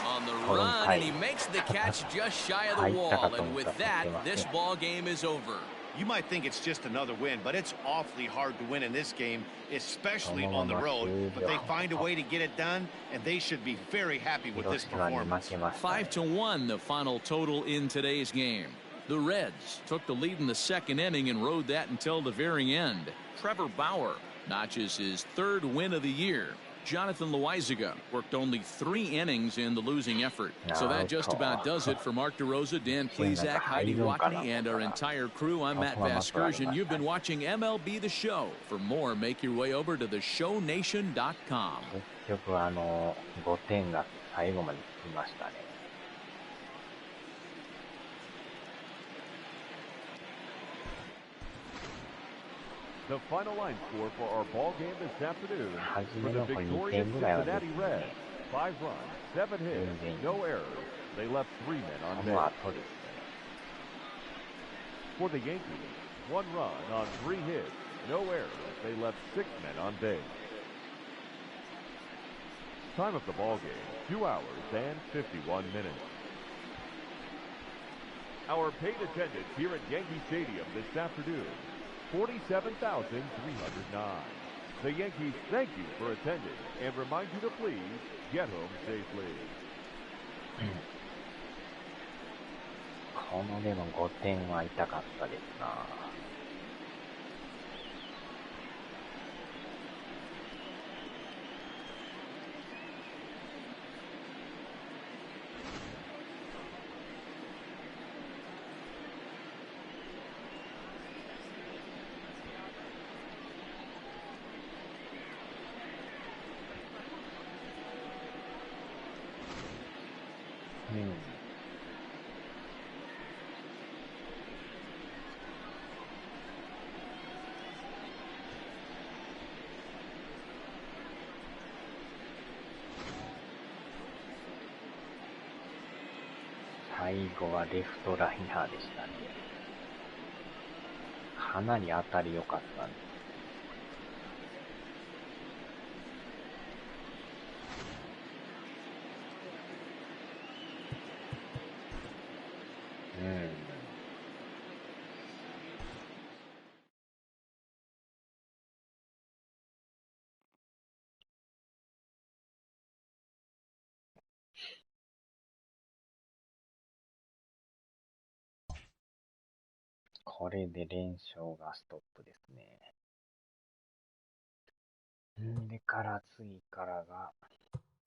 Speaker 1: On the run, and he makes the catch just shy of the wall. And with that, this ball game is over.
Speaker 4: You might think it's just another win, but it's awfully hard to win in this game, especially on the road. But they find a way to get it done, and they should be very happy with this performance.
Speaker 1: 5-1, the final total in today's game. The Reds took the lead in the 2nd inning and rode that until the very end. Trevor Bauer notches his 3rd win of the year. Jonathan Loizaga worked only 3 innings in the losing effort. So that just about does it for Mark DeRosa, Dan Plesac, Heidi Watney, and our entire crew. I'm Matt Vasgersian. You've been watching MLB The Show. For more, make your way over to theshownation.com.
Speaker 5: 結局5点が最後までつきましたね。
Speaker 6: The final line score for our ball game this afternoon for the victorious Cincinnati Reds. 5 runs, 7 hits, no errors. They left 3 men on base. For the Yankees, 1 run on 3 hits, no errors. They left 6 men on base. Time of the ball game, 2 hours and 51 minutes. Our paid attendance here at Yankee Stadium this afternoon, 47,309. The Yankees thank you for attending and remind you to please get home safely.
Speaker 5: このでも5点は痛かったですな。最後はレフトライナーでしたね。かなり当たり良かったんです。これで連勝がストップですね。でから次からが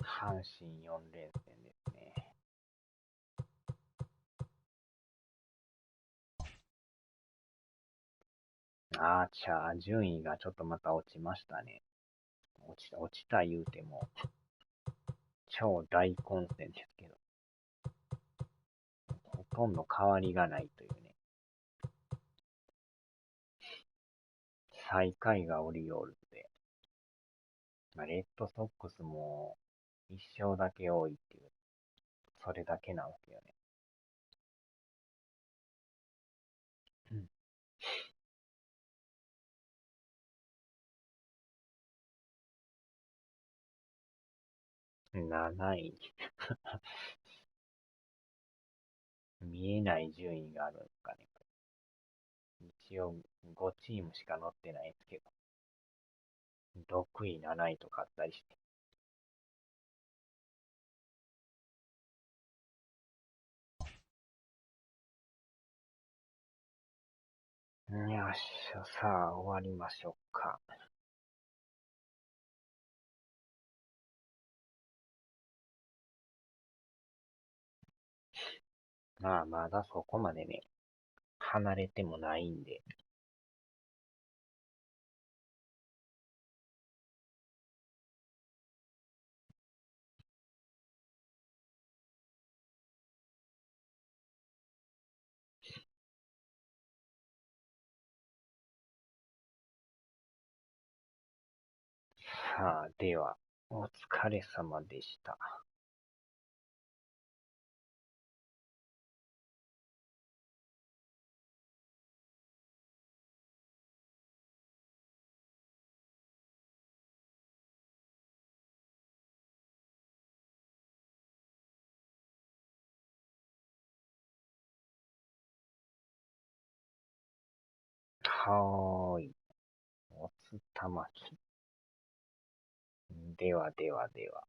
Speaker 5: 阪神4連戦ですね。順位がちょっとまた落ちましたね。落ちた言うても超大混戦ですけど、ほとんど変わりがないというね。最下位がオリオールズで、レッドソックスも1勝だけ多いっていう、それだけなんですよね。7位見えない順位があるんですかね。一応5チームしか載ってないんですけど、6位、7位とかあったりして。よっしゃ、さあ終わりましょうか。まだそこまでね、離れてもないんで。さあ、では、お疲れ様でした。はーい。おつたまき。ではではでは。